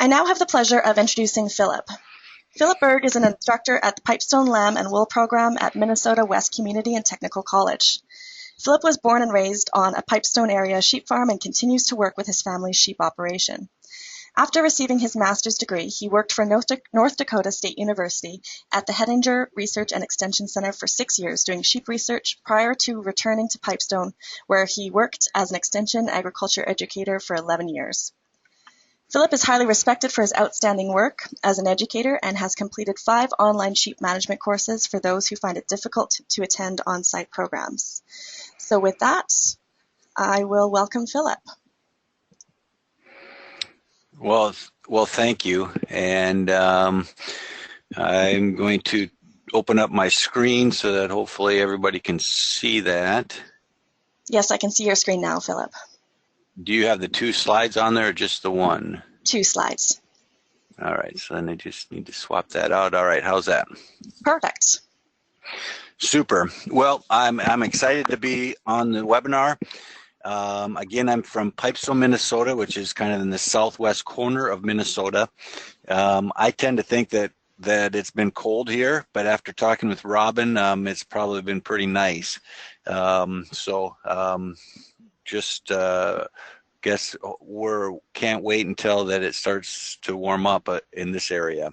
I now have the pleasure of introducing Philip. Philip Berg is an instructor at the Pipestone Lamb Wool Program at Minnesota West Community and Technical College. Philip was born and raised on a Pipestone area sheep farm and continues to work with his family's sheep operation. After receiving his master's degree, he worked for North Dakota State University at the Hettinger Research and Extension Center for 6 years doing sheep research prior to returning to Pipestone, where he worked as an extension agriculture educator for 11 years. Philip is highly respected for his outstanding work as an educator and has completed 5 online sheep management courses for those who find it difficult to attend on-site programs. So with that, I will welcome Philip. Well, thank you. And I'm going to open up my screen so that hopefully everybody can see that. Yes, I can see your screen now, Philip. Do you have the 2 slides on there or just the 1? 2 slides. All right, so then I just need to swap that out. All right, how's that? Perfect. Super. Well, I'm excited to be on the webinar. Again, I'm from Pipestone, Minnesota, which is kind of in the southwest corner of Minnesota. I tend to think that it's been cold here, but after talking with Robin, it's probably been pretty nice. Just guess can't wait until that it starts to warm up in this area.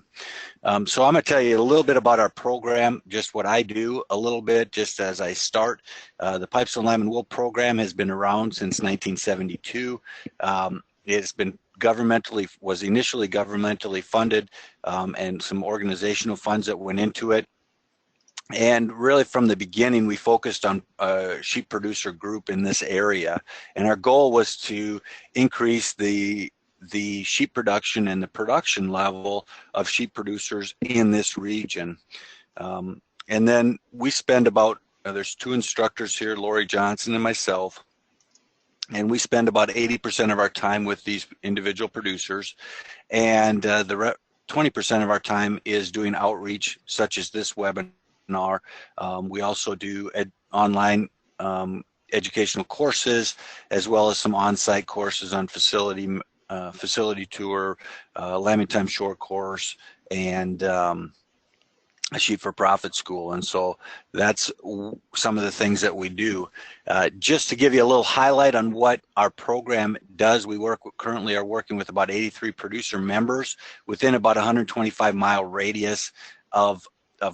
So I'm going to tell you a little bit about our program, just what I do a little bit, just as I start. The Pipestone Lamb Wool Program has been around since 1972. It's been was initially governmentally funded, and some organizational funds that went into it. And really from the beginning, we focused on a sheep producer group in this area. And our goal was to increase the sheep production and the production level of sheep producers in this region. And then we spend there's 2 instructors here, Lori Johnson and myself. And we spend about 80% of our time with these individual producers. And the 20% of our time is doing outreach, such as this webinar. We also do online educational courses, as well as some on-site courses on facility tour, lambing time short course, and a sheep for profit school. And so that's some of the things that we do. Just to give you a little highlight on what our program does, we currently are working with about 83 producer members within about 125-mile radius of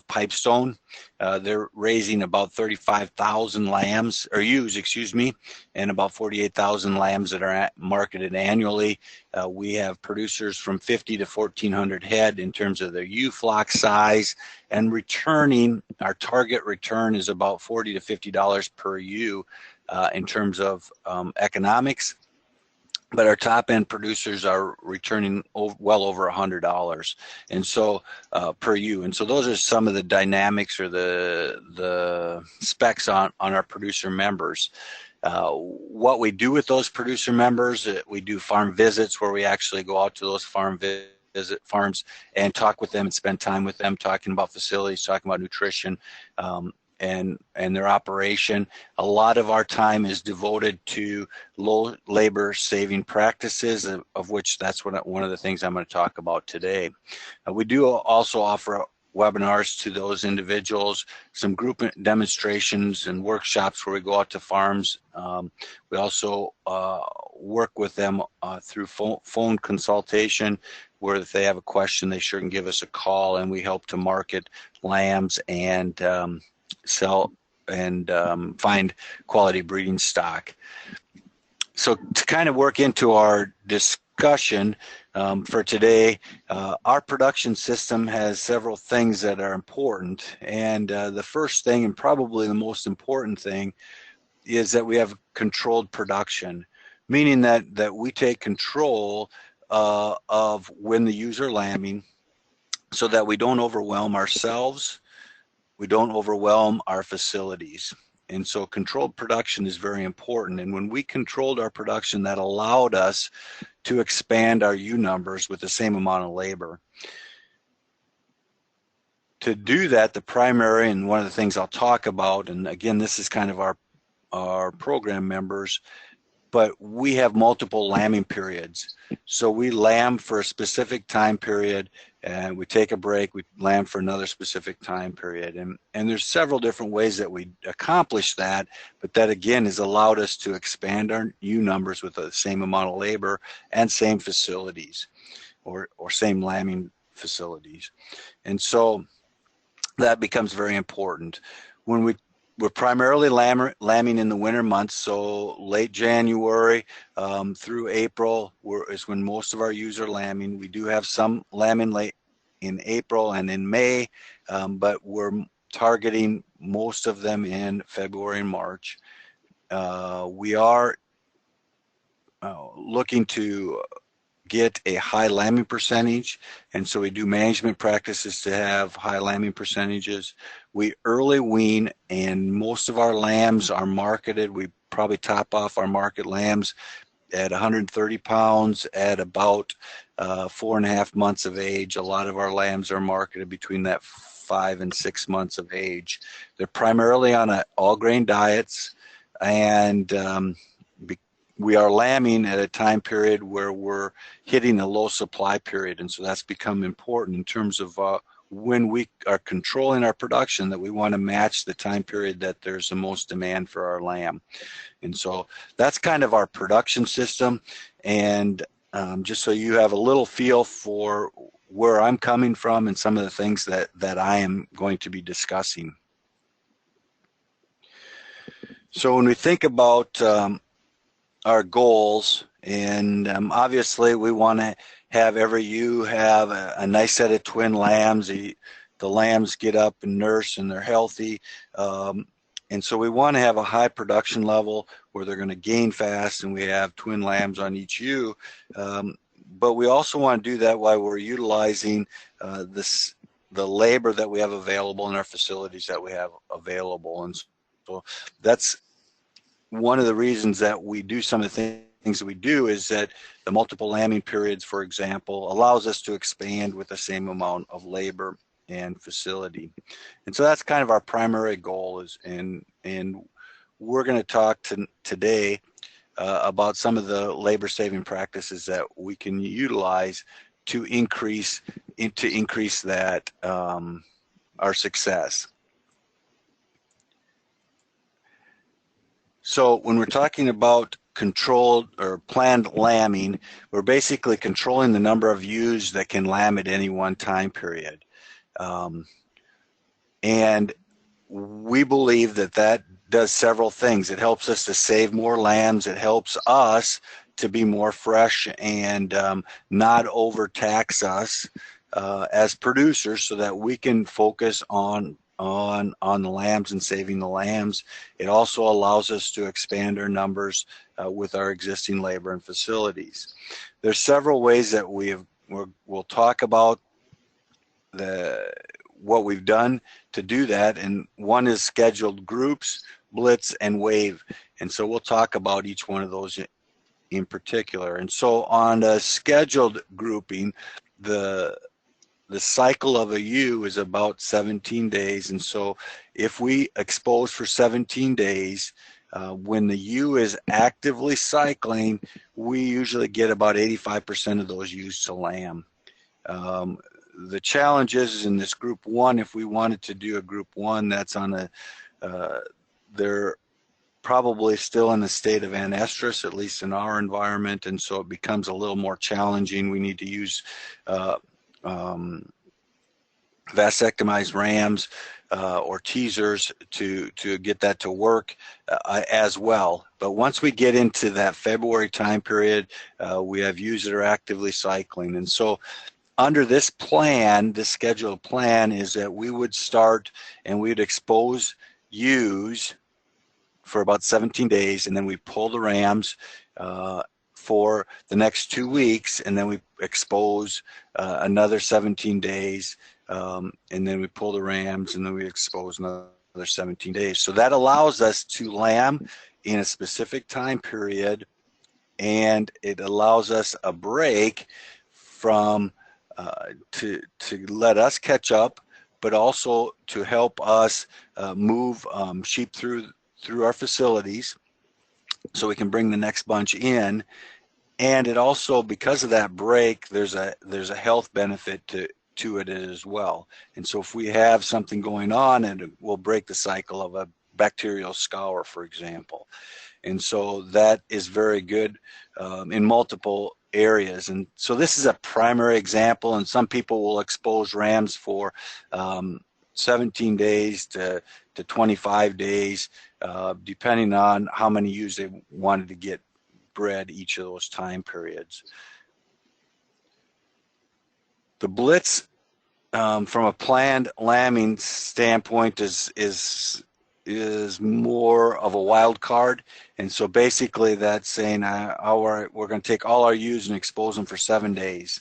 Pipestone. They're raising about 35,000 lambs, or ewes, excuse me, and about 48,000 lambs that are marketed annually. We have producers from 50 to 1,400 head in terms of their ewe flock size, and our target return is about $40 to $50 per ewe in terms of economics. But our top end producers are returning well over $100, and so per ewe. And so those are some of the dynamics or the specs on our producer members. What we do with those producer members, we do farm visits where we actually go out to those visit farms and talk with them and spend time with them, talking about facilities, talking about nutrition, and their operation. A lot of our time is devoted to low labor saving practices, of which that's one of the things I'm going to talk about today. We do also offer webinars to those individuals, some group demonstrations and workshops where we go out to farms. We also work with them through phone consultation, where if they have a question, they sure can give us a call, and we help to market lambs and sell and find quality breeding stock. So to kind of work into our discussion for today, our production system has several things that are important. And the first thing, and probably the most important thing, is that we have controlled production, meaning that we take control of when the ewes are lambing, so that we don't overwhelm ourselves, we don't overwhelm our facilities. And so controlled production is very important. And when we controlled our production, that allowed us to expand our ewe numbers with the same amount of labor. To do that, the primary, and one of the things I'll talk about, and again, this is kind of our program members, but we have multiple lambing periods. So we lamb for a specific time period, and we take a break, we lamb for another specific time period. And there's several different ways that we accomplish that, but that again has allowed us to expand our ewe numbers with the same amount of labor and same facilities, or same lambing facilities. And so that becomes very important. When we're primarily lambing in the winter months, so late January through April is when most of our ewes are lambing. We do have some lambing late in April and in May, but we're targeting most of them in February and March. We are looking to get a high lambing percentage, and so we do management practices to have high lambing percentages. We early wean, and most of our lambs are marketed. We probably top off our market lambs at 130 pounds at about 4.5 months of age. A lot of our lambs are marketed between that 5 and 6 months of age. They're primarily on all grain diets, and we are lambing at a time period where we're hitting a low supply period, and so that's become important in terms of when we are controlling our production, that we want to match the time period that there's the most demand for our lamb. And so that's kind of our production system, and just so you have a little feel for where I'm coming from and some of the things that I am going to be discussing. So when we think about our goals, and obviously we want to have every ewe have a nice set of twin lambs. The lambs get up and nurse and they're healthy, and so we want to have a high production level where they're going to gain fast, and we have twin lambs on each ewe, but we also want to do that while we're utilizing the labor that we have available in our facilities that we have available. And so that's one of the reasons that we do some of the things that we do, is that the multiple lambing periods, for example, allows us to expand with the same amount of labor and facility. And so that's kind of our primary goal, and we're going to talk today about some of the labor saving practices that we can utilize to increase that our success. So when we're talking about controlled or planned lambing, we're basically controlling the number of ewes that can lamb at any one time period. And we believe that does several things. It helps us to save more lambs. It helps us to be more fresh and not overtax us as producers, so that we can focus on the lambs and saving the lambs. It also allows us to expand our numbers with our existing labor and facilities. There's several ways that we'll talk about what we've done to do that, and one is scheduled groups, blitz, and wave. And so we'll talk about each one of those in particular. And so on a scheduled grouping, the cycle of a ewe is about 17 days. And so if we expose for 17 days, when the ewe is actively cycling, we usually get about 85% of those ewes to lamb. The challenge is in this group one, if we wanted to do a group one that's on they're probably still in a state of anestrus, at least in our environment, and so it becomes a little more challenging. We need to use vasectomized rams or teasers to get that to work as well. But once we get into that February time period, we have ewes that are actively cycling. And so under this plan, this scheduled plan, is that we would start and we'd expose ewes for about 17 days, and then we pull the rams for the next 2 weeks, and then we expose another 17 days, and then we pull the rams, and then we expose another 17 days. So that allows us to lamb in a specific time period, and it allows us a break from to let us catch up, but also to help us move sheep through our facilities. so we can bring the next bunch in. And it also, because of that break, there's a health benefit to it as well. And so if we have something going on, and it will break the cycle of a bacterial scour, for example. And so that is very good in multiple areas. And so this is a primary example, and some people will expose rams for 17 days to 25 days, depending on how many ewes they wanted to get bred each of those time periods. The blitz from a planned lambing standpoint is more of a wild card, and so basically that's saying we're going to take all our ewes and expose them for 7 days,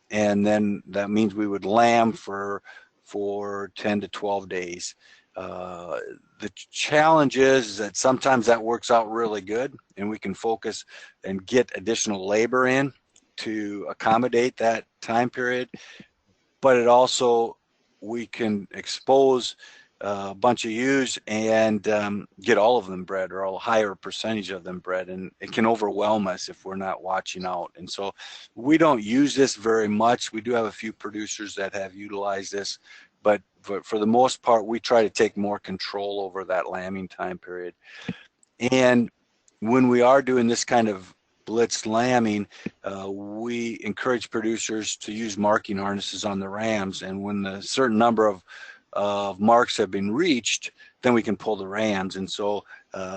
and then that means we would lamb for 10 to 12 days. The challenge is that sometimes that works out really good, and we can focus and get additional labor in to accommodate that time period. But it also, we can expose a bunch of ewes and get all of them bred, or a higher percentage of them bred, and it can overwhelm us if we're not watching out. And so we don't use this very much. We do have a few producers that have utilized this, but for the most part, we try to take more control over that lambing time period. And when we are doing this kind of blitz lambing, we encourage producers to use marking harnesses on the rams, and when a certain number of marks have been reached, then we can pull the rams. And so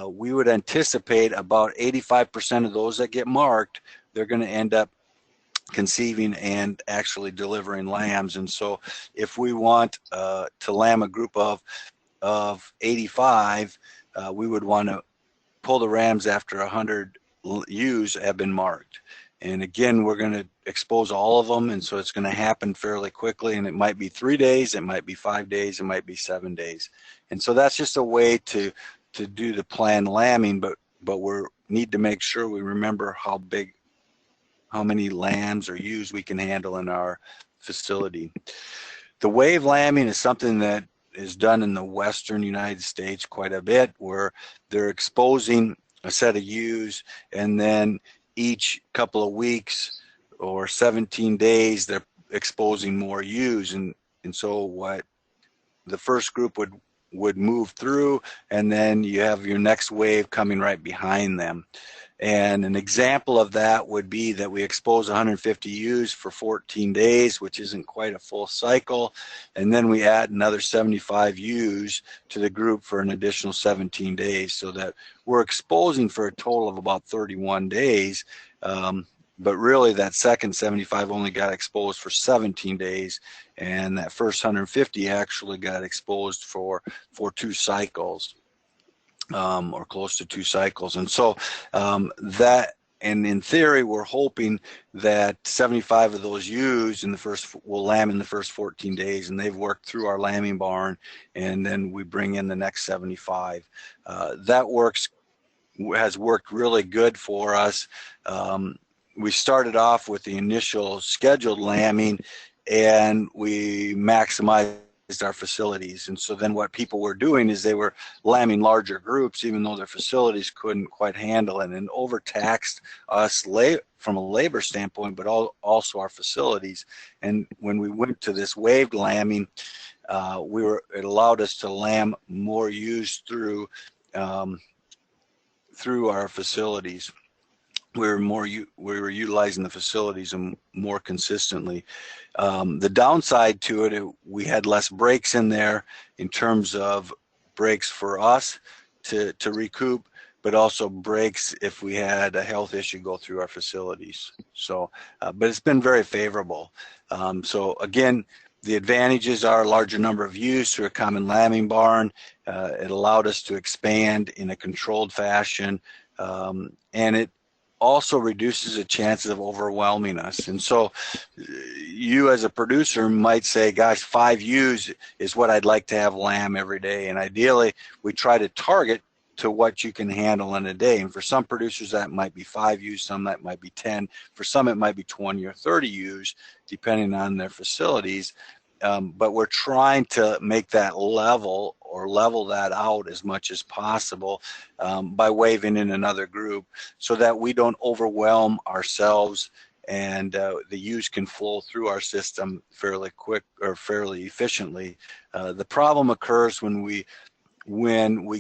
we would anticipate about 85% of those that get marked, they're going to end up conceiving and actually delivering lambs. And so if we want to lamb a group of 85, we would want to pull the rams after 100 ewes have been marked. And again, we're going to expose all of them, and so it's going to happen fairly quickly, and it might be 3 days, it might be 5 days, it might be 7 days. And so that's just a way to do the planned lambing, but we need to make sure we remember how many lambs or ewes we can handle in our facility. The wave lambing is something that is done in the western United States quite a bit, where they're exposing a set of ewes, and then each couple of weeks or 17 days they're exposing more ewes. And so what the first group would move through, and then you have your next wave coming right behind them. And an example of that would be that we expose 150 ewes for 14 days, which isn't quite a full cycle, and then we add another 75 ewes to the group for an additional 17 days, so that we're exposing for a total of about 31 days. But really that second 75 only got exposed for 17 days, and that first 150 actually got exposed for 2 cycles. Or close to 2 cycles. And so and in theory, we're hoping that 75 of those ewes will lamb in the first 14 days, and they've worked through our lambing barn, and then we bring in the next 75. That has worked really good for us. We started off with the initial scheduled lambing, and we maximized our facilities. And so then what people were doing is they were lambing larger groups, even though their facilities couldn't quite handle it, and overtaxed us from a labor standpoint, but also our facilities. And when we went to this waved lambing, it allowed us to lamb more ewes through our facilities. We were utilizing the facilities more consistently. The downside to it, we had less breaks in there in terms of breaks for us to recoup, but also breaks if we had a health issue go through our facilities. So, but it's been very favorable. So again, the advantages are a larger number of ewes through a common lambing barn. It allowed us to expand in a controlled fashion, and it also reduces the chances of overwhelming us. And so you as a producer might say, gosh, 5 ewes is what I'd like to have lamb every day. And ideally, we try to target to what you can handle in a day. And for some producers, that might be 5 ewes, some that might be 10. For some, it might be 20 or 30 ewes, depending on their facilities. But we're trying to make that level or level that out as much as possible by waving in another group, so that we don't overwhelm ourselves, and the ewes can flow through our system fairly quick or fairly efficiently. The problem occurs when we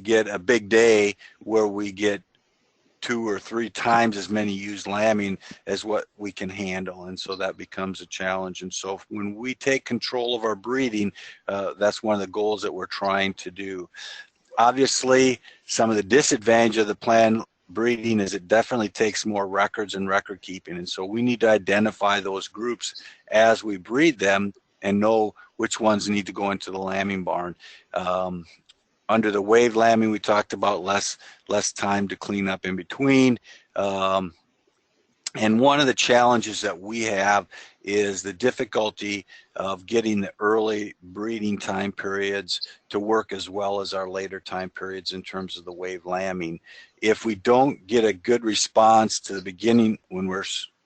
get a big day where we get 2 or 3 times as many ewes lambing as what we can handle, and so that becomes a challenge. And so when we take control of our breeding, that's one of the goals that we're trying to do. Obviously, some of the disadvantage of the planned breeding is it definitely takes more records and record keeping, and so we need to identify those groups as we breed them and know which ones need to go into the lambing barn. Under the wave lambing, we talked about less time to clean up in between. And one of the challenges that we have is the difficulty of getting the early breeding time periods to work as well as our later time periods in terms of the wave lambing. If we don't get a good response to the beginning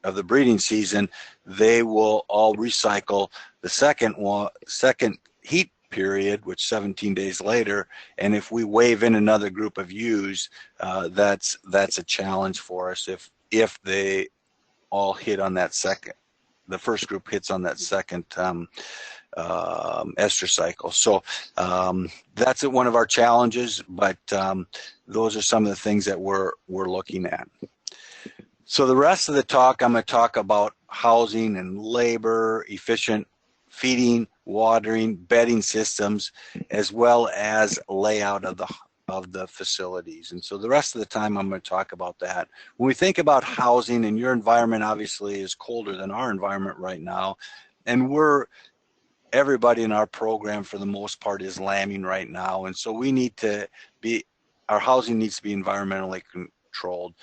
of the breeding season, they will all recycle the second heat period, which 17 days later, and if we wave in another group of ewes, that's a challenge for us if they all hit on that the first group hits on that second ester cycle. So that's one of our challenges, but those are some of the things that we're looking at. So the rest of the talk, I'm going to talk about housing and labor, efficient feeding, watering, bedding systems, as well as layout of the facilities. And so the rest of the time I'm going to talk about that. When we think about housing, and your environment obviously is colder than our environment right now, and everybody in our program for the most part is lambing right now, and so our housing needs to be environmentally controlled.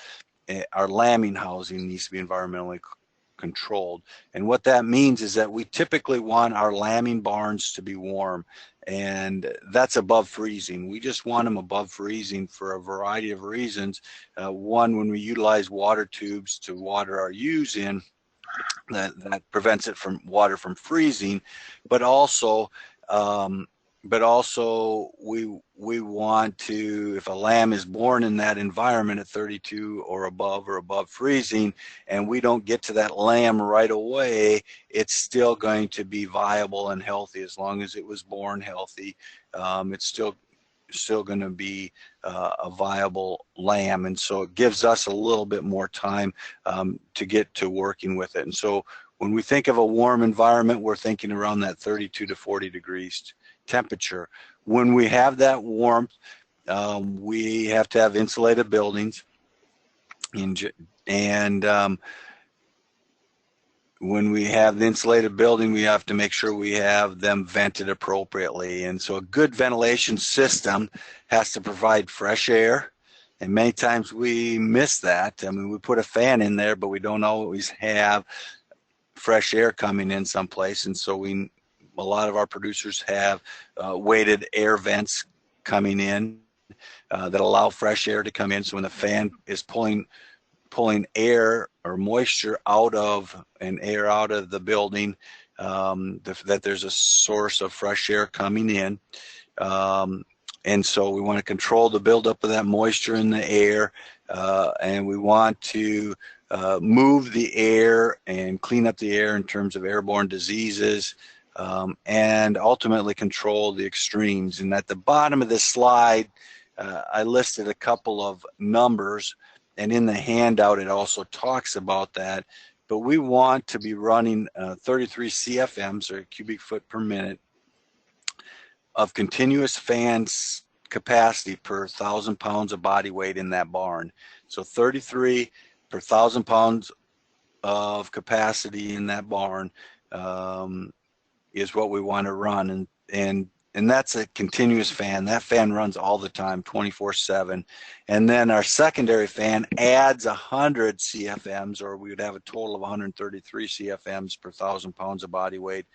Our lambing housing needs to be environmentally controlled. And what that means is that we typically want our lambing barns to be warm, and that's above freezing. We just want them above freezing for a variety of reasons. One, when we utilize water tubes to water our ewes in, that prevents it from water from freezing, but also we want to, if a lamb is born in that environment at 32 or above freezing, and we don't get to that lamb right away, it's still going to be viable and healthy. As long as it was born healthy, it's still going to be a viable lamb. And so it gives us a little bit more time to get to working with it. And so when we think of a warm environment, we're thinking around that 32 to 40 degrees temperature. When we have that warmth, we have to have insulated buildings, and when we have the insulated building, we have to make sure we have them vented appropriately. And so a good ventilation system has to provide fresh air, and many times we miss that. I mean, we put a fan in there, but we don't always have fresh air coming in someplace, and so a lot of our producers have weighted air vents coming in that allow fresh air to come in. So when the fan is pulling air or moisture out of the building, that there's a source of fresh air coming in. And so we want to control the buildup of that moisture in the air, and we want to move the air and clean up the air in terms of airborne diseases, and ultimately control the extremes. And at the bottom of this slide, I listed a couple of numbers, and in the handout it also talks about that. But we want to be running 33 CFMs, or cubic foot per minute, of continuous fan capacity per 1,000 pounds of body weight in that barn. So 33 per 1,000 pounds of capacity in that barn is what we want to run, and that's a continuous fan. That fan runs all the time, 24/7. And then our secondary fan adds 100 CFMs, or we would have a total of 133 CFMs per 1,000 pounds of body weight.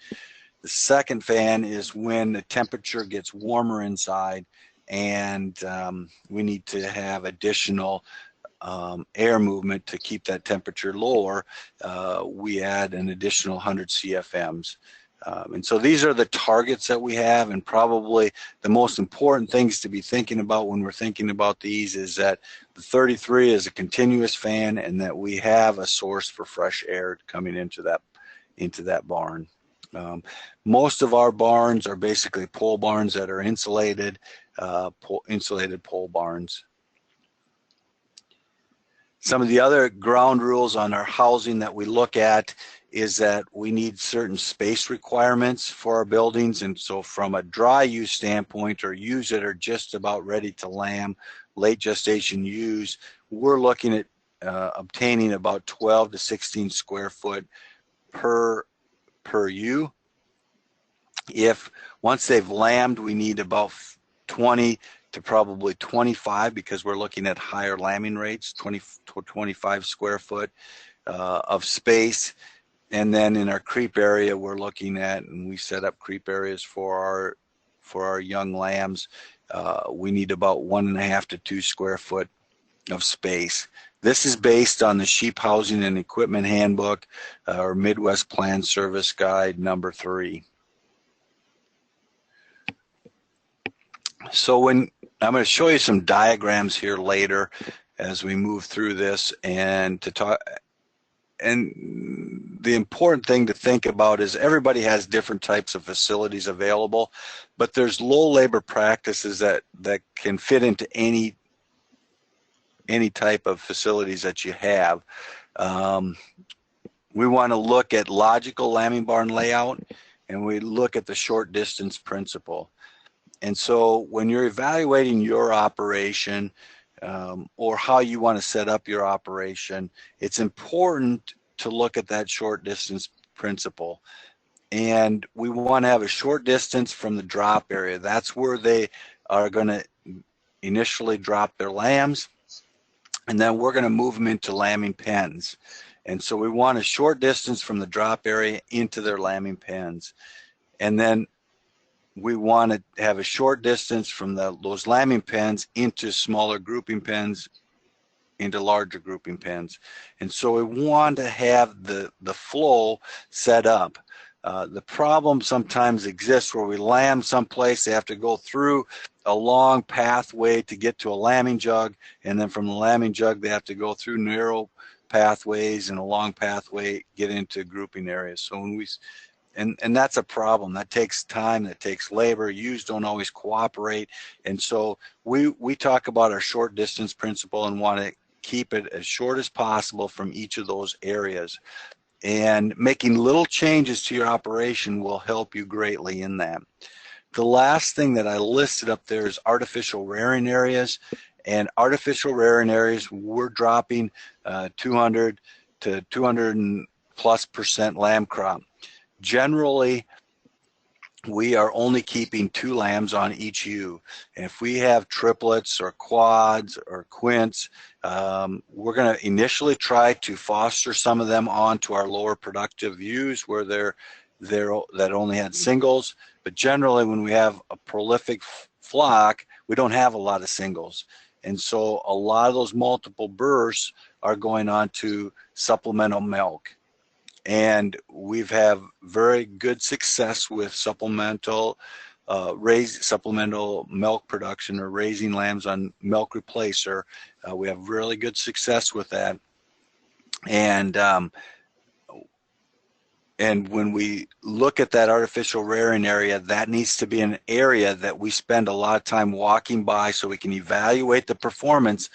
The second fan is when the temperature gets warmer inside, and we need to have additional air movement to keep that temperature lower. We add an additional 100 CFMs. And so these are the targets that we have, and probably the most important things to be thinking about when we're thinking about these is that the 33 is a continuous fan and that we have a source for fresh air coming into that barn. Most of our barns are basically pole barns that are insulated, insulated pole barns. Some of the other ground rules on our housing that we look at is that we need certain space requirements for our buildings. And so from a dry ewes standpoint, or ewes that are just about ready to lamb, late gestation ewes, we're looking at obtaining about 12 to 16 square foot per ewe. If once they've lambed, we need about 20 to probably 25, because we're looking at higher lambing rates, 20 to 25 square foot of space. And then in our creep area, we're looking at, and we set up creep areas for our young lambs. We need about 1.5 to 2 square foot of space. This is based on the Sheep Housing and Equipment Handbook, or Midwest Plan Service Guide number 3. So I'm going to show you some diagrams here later as we move through this, and to talk. And the important thing to think about is everybody has different types of facilities available, but there's low labor practices that can fit into any type of facilities that you have. We want to look at logical lambing barn layout, and we look at the short distance principle. And so when you're evaluating your operation, or how you want to set up your operation, it's important to look at that short distance principle. And we want to have a short distance from the drop area. That's where they are going to initially drop their lambs, and then we're going to move them into lambing pens. And so we want a short distance from the drop area into their lambing pens. And then we want to have a short distance from those lambing pens into smaller grouping pens, into larger grouping pens. And so we want to have the flow set up. The problem sometimes exists where we lamb someplace, they have to go through a long pathway to get to a lambing jug, and then from the lambing jug they have to go through narrow pathways and a long pathway, get into grouping areas. So when and that's a problem. That takes time, that takes labor. Ewes don't always cooperate. And so we talk about our short distance principle and want to keep it as short as possible from each of those areas. And making little changes to your operation will help you greatly in that. The last thing that I listed up there is artificial rearing areas. And artificial rearing areas, we're dropping 200 to 200+ % lamb crop. Generally, we are only keeping 2 lambs on each ewe. And if we have triplets or quads or quints, we're going to initially try to foster some of them onto our lower productive ewes where that only had singles. But generally, when we have a prolific flock, we don't have a lot of singles. And so a lot of those multiple births are going on to supplemental milk. And we've had very good success with supplemental milk production, or raising lambs on milk replacer. We have really good success with that. And when we look at that artificial rearing area, that needs to be an area that we spend a lot of time walking by so we can evaluate the performance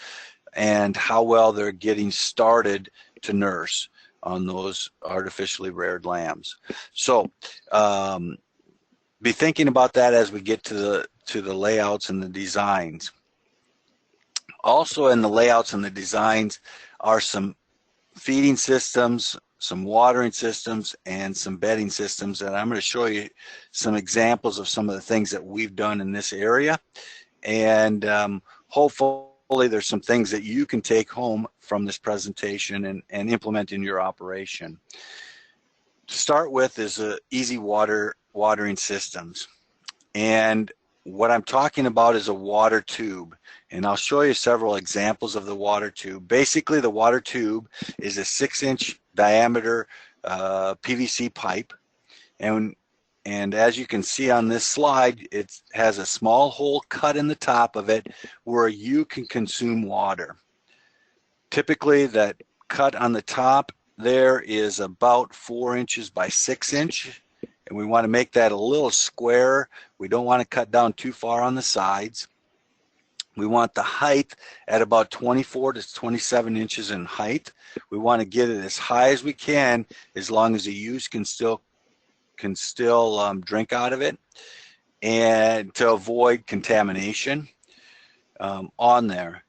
and how well they're getting started to nurse on those artificially reared lambs. So be thinking about that as we get to the layouts and the designs. Also in the layouts and the designs are some feeding systems, some watering systems, and some bedding systems. And I'm going to show you some examples of some of the things that we've done in this area. And hopefully there's some things that you can take home from this presentation and implement in your operation. To start with is easy watering systems. And what I'm talking about is a water tube. And I'll show you several examples of the water tube. Basically, the water tube is a 6-inch diameter PVC pipe. And And as you can see on this slide, it has a small hole cut in the top of it where you can consume water. Typically, that cut on the top there is about 4 inches by 6 inch, and we want to make that a little square. We don't want to cut down too far on the sides. We want the height at about 24 to 27 inches in height. We want to get it as high as we can, as long as the ewes can still drink out of it, and to avoid contamination on there.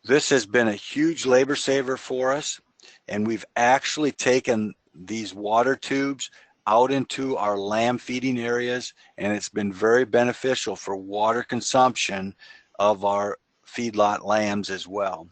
This has been a huge labor saver for us, and we've actually taken these water tubes out into our lamb feeding areas, and it's been very beneficial for water consumption of our feedlot lambs as well.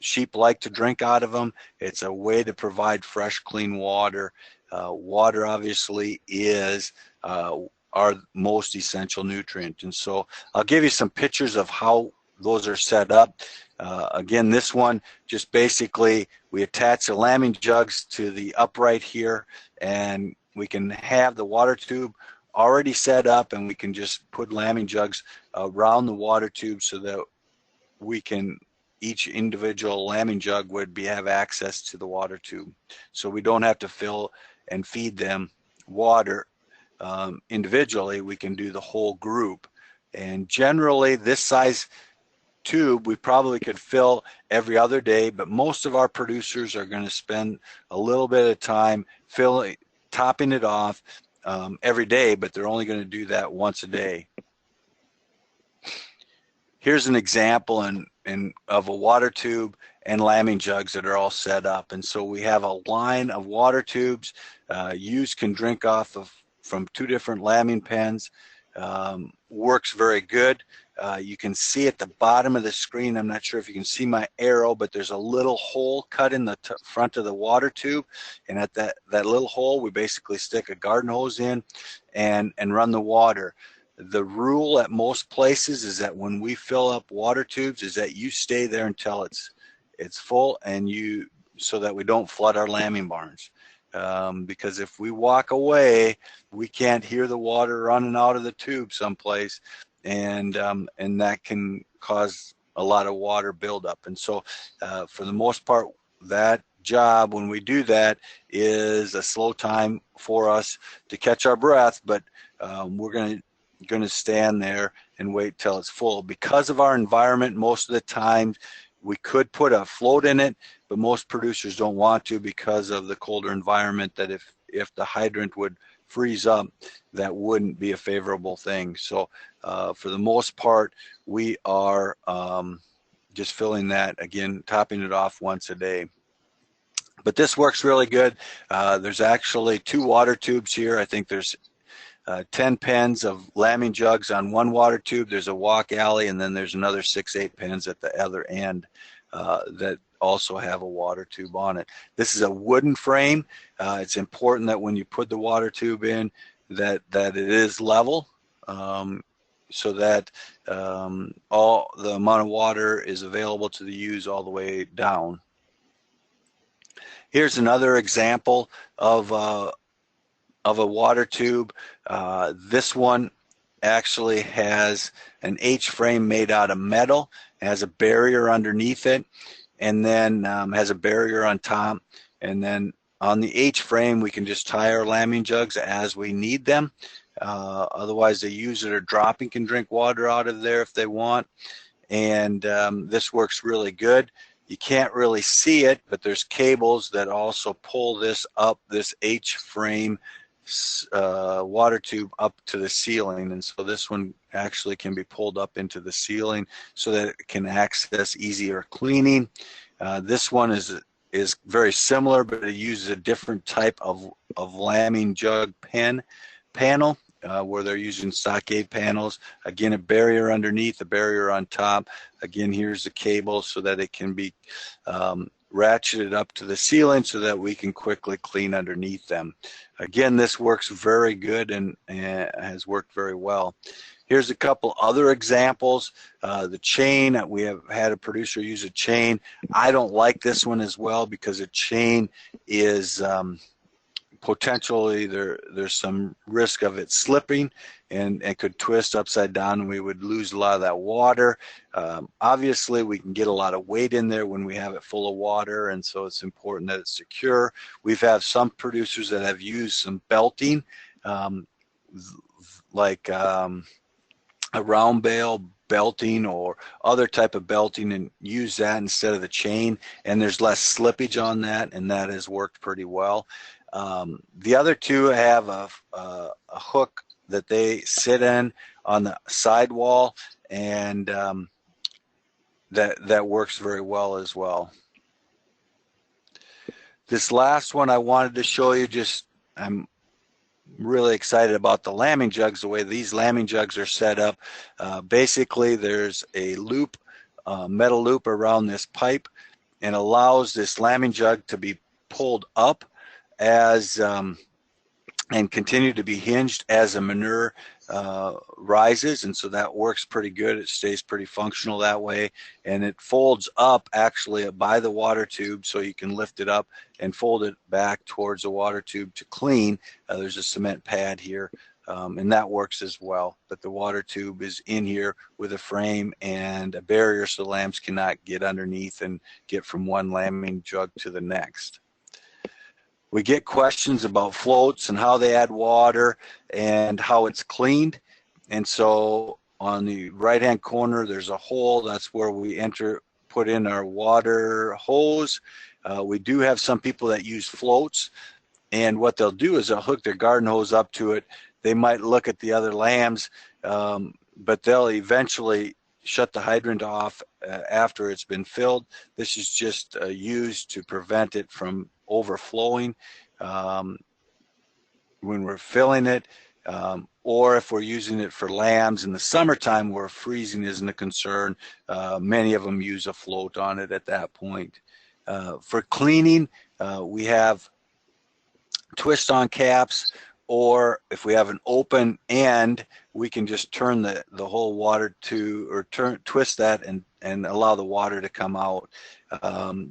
Sheep like to drink out of them. It's a way to provide fresh, clean water. Water obviously is our most essential nutrient. And so I'll give you some pictures of how those are set up. Again, this one, just basically we attach the lambing jugs to the upright here, and we can have the water tube already set up, and we can just put lambing jugs around the water tube so that we can, each individual lambing jug would have access to the water tube. So we don't have to fill and feed them water individually. We can do the whole group. And generally this size tube we probably could fill every other day, but most of our producers are going to spend a little bit of time topping it off every day, but they're only going to do that once a day. Here's an example of a water tube and lambing jugs that are all set up. And so we have a line of water tubes. Ewes can drink off from 2 different lambing pens. Works very good. You can see at the bottom of the screen, I'm not sure if you can see my arrow, but there's a little hole cut in the front of the water tube. And at that little hole, we basically stick a garden hose in and run the water. The rule at most places is that when we fill up water tubes is that you stay there until it's full, and so that we don't flood our lambing barns. Because if we walk away, we can't hear the water running out of the tube someplace, and that can cause a lot of water buildup. And so for the most part, that job, when we do that, is a slow time for us to catch our breath, but we're going to stand there and wait till it's full. Because of our environment, most of the time we could put a float in it, but most producers don't want to because of the colder environment, that if the hydrant would freeze up, that wouldn't be a favorable thing. So for the most part, we are just filling that, again, topping it off once a day. But this works really good. There's actually 2 water tubes here. I think there's 10 pens of lambing jugs on one water tube. There's a walk alley, and then there's another 6-8 pens at the other end that also have a water tube on it. This is a wooden frame. It's important that when you put the water tube in, that it is level, so that all the amount of water is available to the ewes all the way down. Here's another example of a water tube. This one actually has an H-frame made out of metal, has a barrier underneath it, and then has a barrier on top. And then on the H-frame, we can just tie our lambing jugs as we need them. Otherwise, the ewes that are dropping can drink water out of there if they want. And this works really good. You can't really see it, but there's cables that also pull this up, this H-frame water tube up to the ceiling. And so this one actually can be pulled up into the ceiling so that it can access easier cleaning. This one is very similar, but it uses a different type of lambing jug panel where they're using stockade panels. Again, a barrier underneath, a barrier on top. Again, here's the cable so that it can be ratcheted up to the ceiling so that we can quickly clean underneath them. Again, this works very good and has worked very well. Here's a couple other examples. The chain, we have had a producer use a chain. I don't like this one as well because a chain is potentially there's some risk of it slipping and could twist upside down, and we would lose a lot of that water. Obviously, we can get a lot of weight in there when we have it full of water, and so it's important that it's secure. We've had some producers that have used some belting, like a round bale belting or other type of belting, and use that instead of the chain, and there's less slippage on that, and that has worked pretty well. The other two have a hook that they sit in on the sidewall, and that works very well as well. This last one I wanted to show you, I'm really excited about the lambing jugs, the way these lambing jugs are set up. Basically, there's a loop, metal loop around this pipe, and allows this lambing jug to be pulled up as and continue to be hinged as the manure rises, and so that works pretty good. It stays pretty functional that way, and it folds up actually by the water tube, so you can lift it up and fold it back towards the water tube to clean. There's a cement pad here, and that works as well, but the water tube is in here with a frame and a barrier so the lambs cannot get underneath and get from one lambing jug to the next. We get questions about floats and how they add water and how it's cleaned. And so on the right-hand corner, there's a hole. That's where we put in our water hose. We do have some people that use floats, and what they'll do is they'll hook their garden hose up to it. They might look at the other lambs, but they'll eventually shut the hydrant off after it's been filled. This is just used to prevent it from overflowing when we're filling it, or if we're using it for lambs in the summertime where freezing isn't a concern. Many of them use a float on it at that point. For cleaning, we have twist-on caps, or if we have an open end, we can just turn the whole water or twist that and allow the water to come out.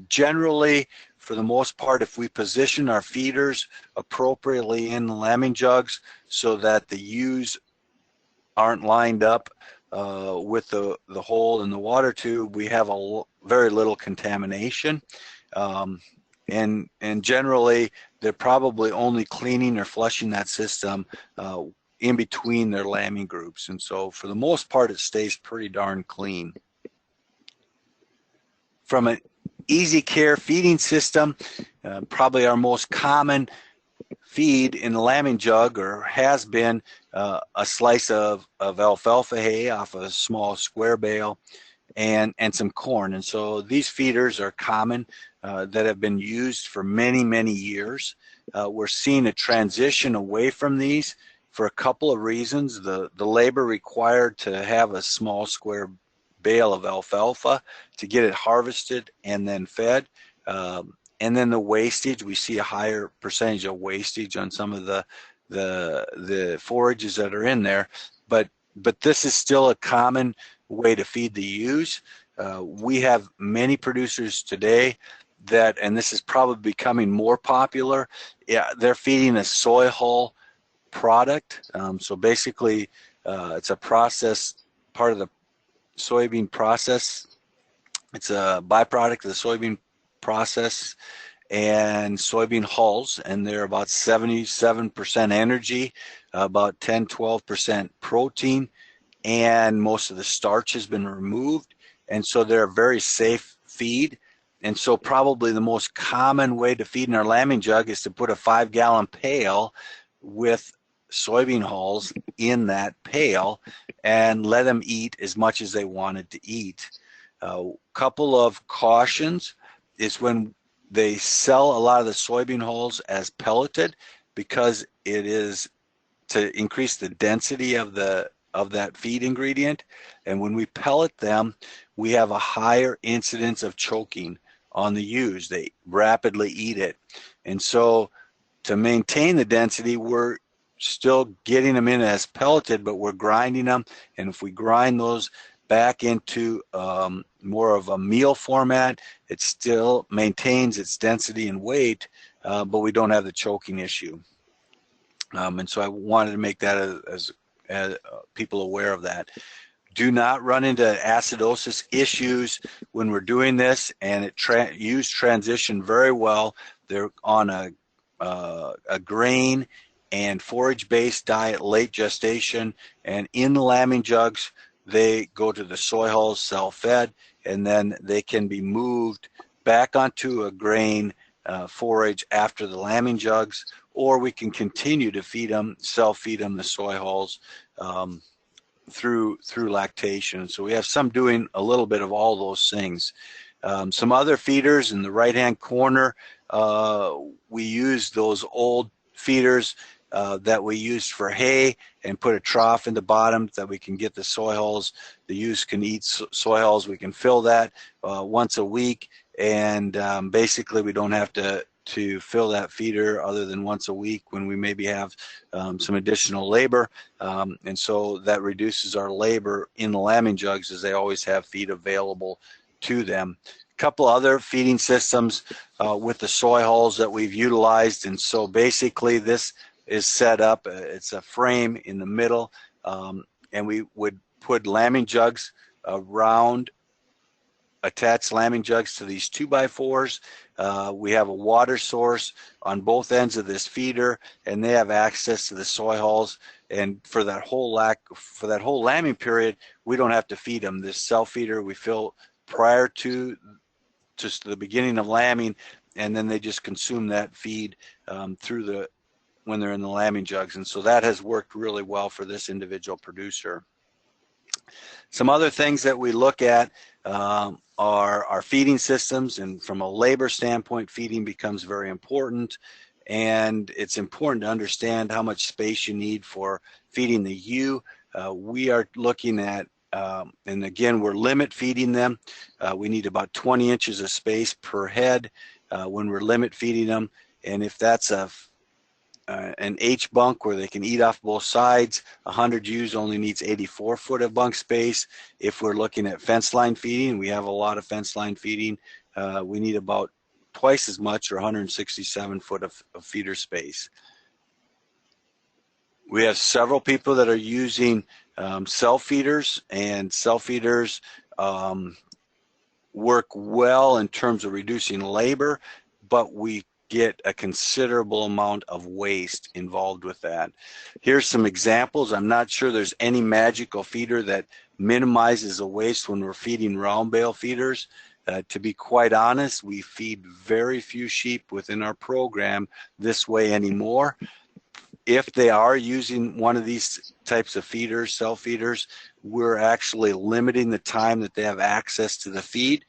Generally, for the most part, if we position our feeders appropriately in the lambing jugs so that the ewes aren't lined up with the hole in the water tube, we have very little contamination. And generally, they're probably only cleaning or flushing that system in between their lambing groups. And so for the most part, it stays pretty darn clean. From an easy care feeding system, probably our most common feed in the lambing jug, or has been, a slice of alfalfa hay off a small square bale and some corn. And so these feeders are common that have been used for many, many years. We're seeing a transition away from these for a couple of reasons. The labor required to have a small square bale of alfalfa to get it harvested and then fed, and then the wastage. We see a higher percentage of wastage on some of the forages that are in there, but this is still a common way to feed the ewes. We have many producers today and this is probably becoming more popular. Yeah, they're feeding a soy hull product. So basically, it's a process, part of the soybean process. It's a byproduct of the soybean process and soybean hulls, and they're about 77% energy, about 10-12% protein, and most of the starch has been removed, and so they're a very safe feed. And so probably the most common way to feed in our lambing jug is to put a 5-gallon pail with soybean hulls in that pail and let them eat as much as they wanted to eat. A couple of cautions is when they sell a lot of the soybean hulls as pelleted, because it is to increase the density of that feed ingredient. And when we pellet them, we have a higher incidence of choking on the ewes. They rapidly eat it. And so to maintain the density, we're still getting them in as pelleted, but we're grinding them. And if we grind those back into more of a meal format, it still maintains its density and weight, but we don't have the choking issue. And so I wanted to make that as people aware of that. Do not run into acidosis issues when we're doing this, and ewes transition very well. They're on a grain and forage-based diet late gestation, and in the lambing jugs, they go to the soy hulls, cell-fed, and then they can be moved back onto a grain forage after the lambing jugs, or we can continue to feed them, self-feed them the soy hulls through lactation. So we have some doing a little bit of all those things. Some other feeders in the right-hand corner, we use those old feeders that we used for hay and put a trough in the bottom that we can get the soy hulls. The ewes can eat soy hulls. We can fill that once a week, and basically we don't have to fill that feeder other than once a week when we maybe have some additional labor, and so that reduces our labor in the lambing jugs, as they always have feed available to them. A couple other feeding systems with the soy hulls that we've utilized, and so basically this is set up, it's a frame in the middle, and we would put lambing jugs around, attach lambing jugs to these 2x4s. We have a water source on both ends of this feeder, and they have access to the soy hulls. And for that whole lambing period, we don't have to feed them. This self feeder we fill prior to just the beginning of lambing, and then they just consume that feed when they're in the lambing jugs. And so that has worked really well for this individual producer. Some other things that we look at are our feeding systems, and from a labor standpoint, feeding becomes very important, and it's important to understand how much space you need for feeding the ewe. We are looking at, and again, we're limit feeding them. We need about 20 inches of space per head when we're limit feeding them, and if that's an H bunk where they can eat off both sides, 100 ewes only needs 84 foot of bunk space. If we're looking at fence line feeding, we have a lot of fence line feeding, we need about twice as much, or 167 foot of feeder space. We have several people that are using self feeders, and self feeders work well in terms of reducing labor, but we get a considerable amount of waste involved with that. Here's some examples. I'm not sure there's any magical feeder that minimizes the waste when we're feeding round bale feeders. To be quite honest, we feed very few sheep within our program this way anymore. If they are using one of these types of feeders, self feeders, we're actually limiting the time that they have access to the feed.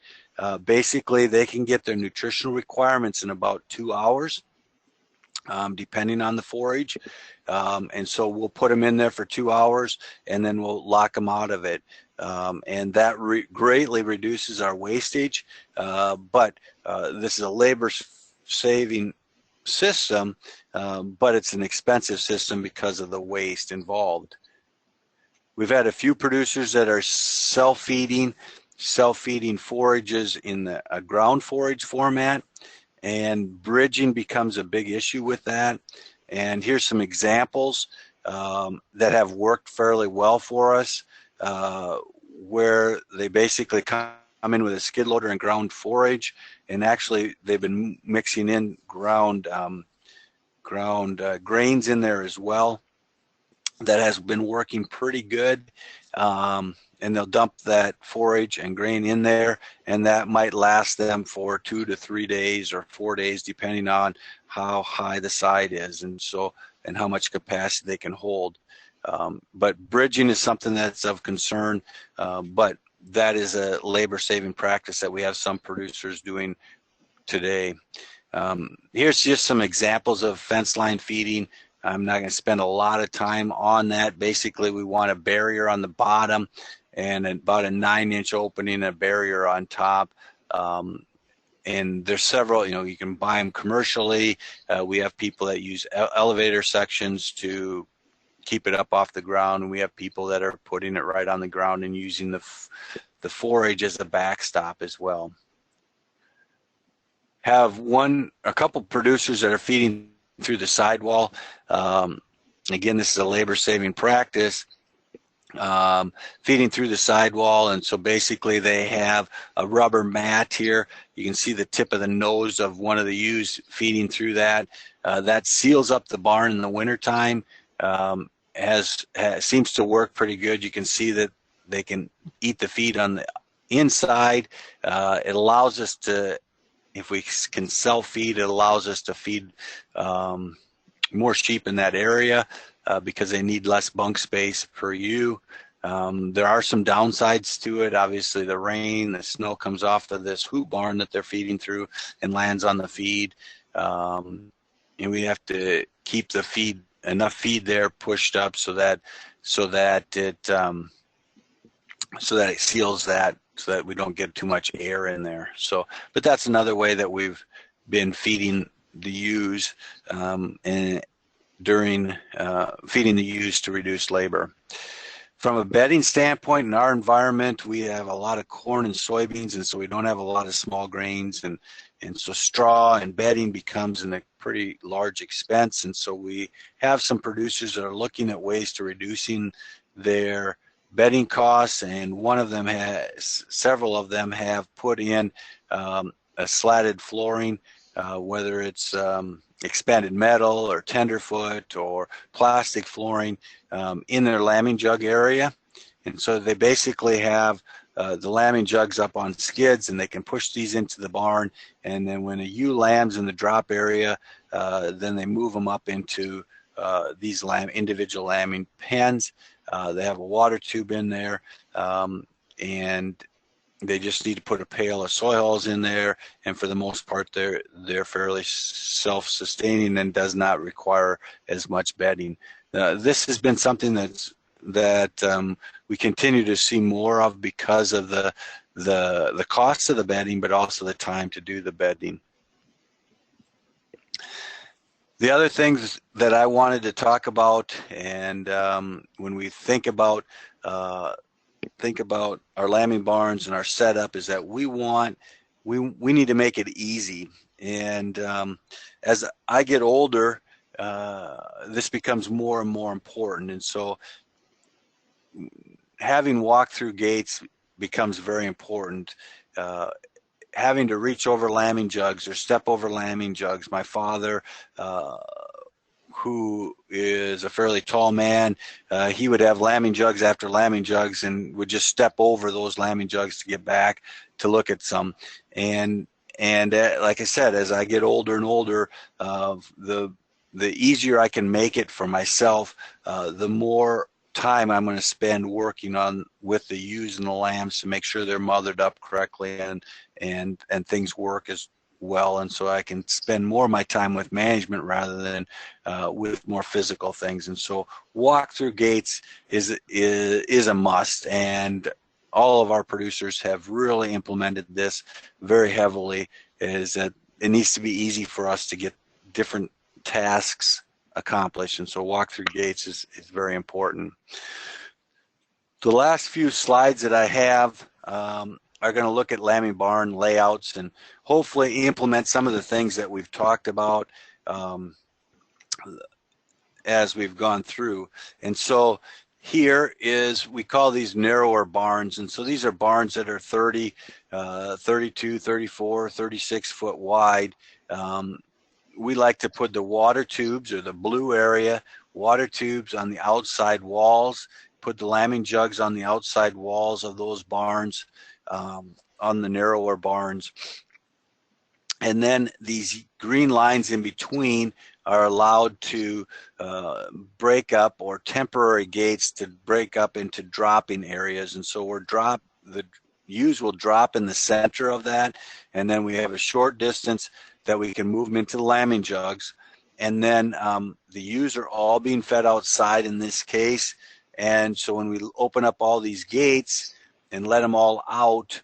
Basically, they can get their nutritional requirements in about 2 hours, depending on the forage. And so we'll put them in there for 2 hours, and then we'll lock them out of it. And that greatly reduces our wastage. But this is a labor-saving system, but it's an expensive system because of the waste involved. We've had a few producers that are self-feeding forages in a ground forage format, and bridging becomes a big issue with that. And here's some examples that have worked fairly well for us, where they basically come in with a skid loader and ground forage, and actually they've been mixing in ground grains in there as well. That has been working pretty good. And they'll dump that forage and grain in there, and that might last them for 2 to 3 days or 4 days, depending on how high the side is, and how much capacity they can hold. But bridging is something that's of concern, but that is a labor-saving practice that we have some producers doing today. Here's just some examples of fence line feeding. I'm not going to spend a lot of time on that. Basically, we want a barrier on the bottom and about a 9-inch opening, a barrier on top. And there's several, you can buy them commercially. We have people that use elevator sections to keep it up off the ground, and we have people that are putting it right on the ground and using the forage as a backstop as well. have a couple producers that are feeding through the sidewall. Again, this is a labor-saving practice. Feeding through the sidewall, and so basically they have a rubber mat here. You can see the tip of the nose of one of the ewes feeding through that. That seals up the barn in the wintertime. Seems to work pretty good. You can see that they can eat the feed on the inside. It allows us to, if we can self-feed, it allows us to feed more sheep in that area because they need less bunk space per ewe. There are some downsides to it. Obviously, the rain, the snow comes off of this hoop barn that they're feeding through and lands on the feed. And we have to keep the feed, enough feed there pushed up so that it seals that, so that we don't get too much air in there. So, but that's another way that we've been feeding the ewes and during feeding the ewes to reduce labor. From a bedding standpoint, in our environment, we have a lot of corn and soybeans, and so we don't have a lot of small grains, and so straw and bedding becomes a pretty large expense. And so we have some producers that are looking at ways to reducing their bedding costs, and several of them have put in a slatted flooring, whether it's expanded metal or tenderfoot or plastic flooring in their lambing jug area. And so they basically have the lambing jugs up on skids, and they can push these into the barn, and then when a ewe lambs in the drop area, then they move them up into these individual lambing pens. They have a water tube in there, and they just need to put a pail of soy hulls in there, and for the most part, they're fairly self-sustaining and does not require as much bedding. This has been something that we continue to see more of because of the cost of the bedding, but also the time to do the bedding. The other things that I wanted to talk about, and when we think about our lambing barns and our setup, is that we need to make it easy. And as I get older, this becomes more and more important. And so having walk-through gates becomes very important. Having to reach over lambing jugs or step over lambing jugs. My father, who is a fairly tall man, he would have lambing jugs after lambing jugs and would just step over those lambing jugs to get back to look at some. And like I said, as I get older and older, the easier I can make it for myself, the more time I'm going to spend working with the ewes and the lambs to make sure they're mothered up correctly and things work as well. And so I can spend more of my time with management rather than with more physical things. And so walk-through gates is a must, and all of our producers have really implemented this very heavily, is that it needs to be easy for us to get different tasks accomplished, and so walk-through gates is very important. The last few slides that I have are going to look at lambing barn layouts and hopefully implement some of the things that we've talked about as we've gone through. And so here we call these narrower barns, and so these are barns that are 30, 32, 34, 36 foot wide. We like to put the water tubes, or the blue area, water tubes on the outside walls, put the lambing jugs on the outside walls of those barns, on the narrower barns. And then these green lines in between are allowed to break up, or temporary gates to break up into dropping areas. And so the ewes will drop in the center of that, and then we have a short distance that we can move them into the lambing jugs. And then the ewes are all being fed outside in this case. And so when we open up all these gates and let them all out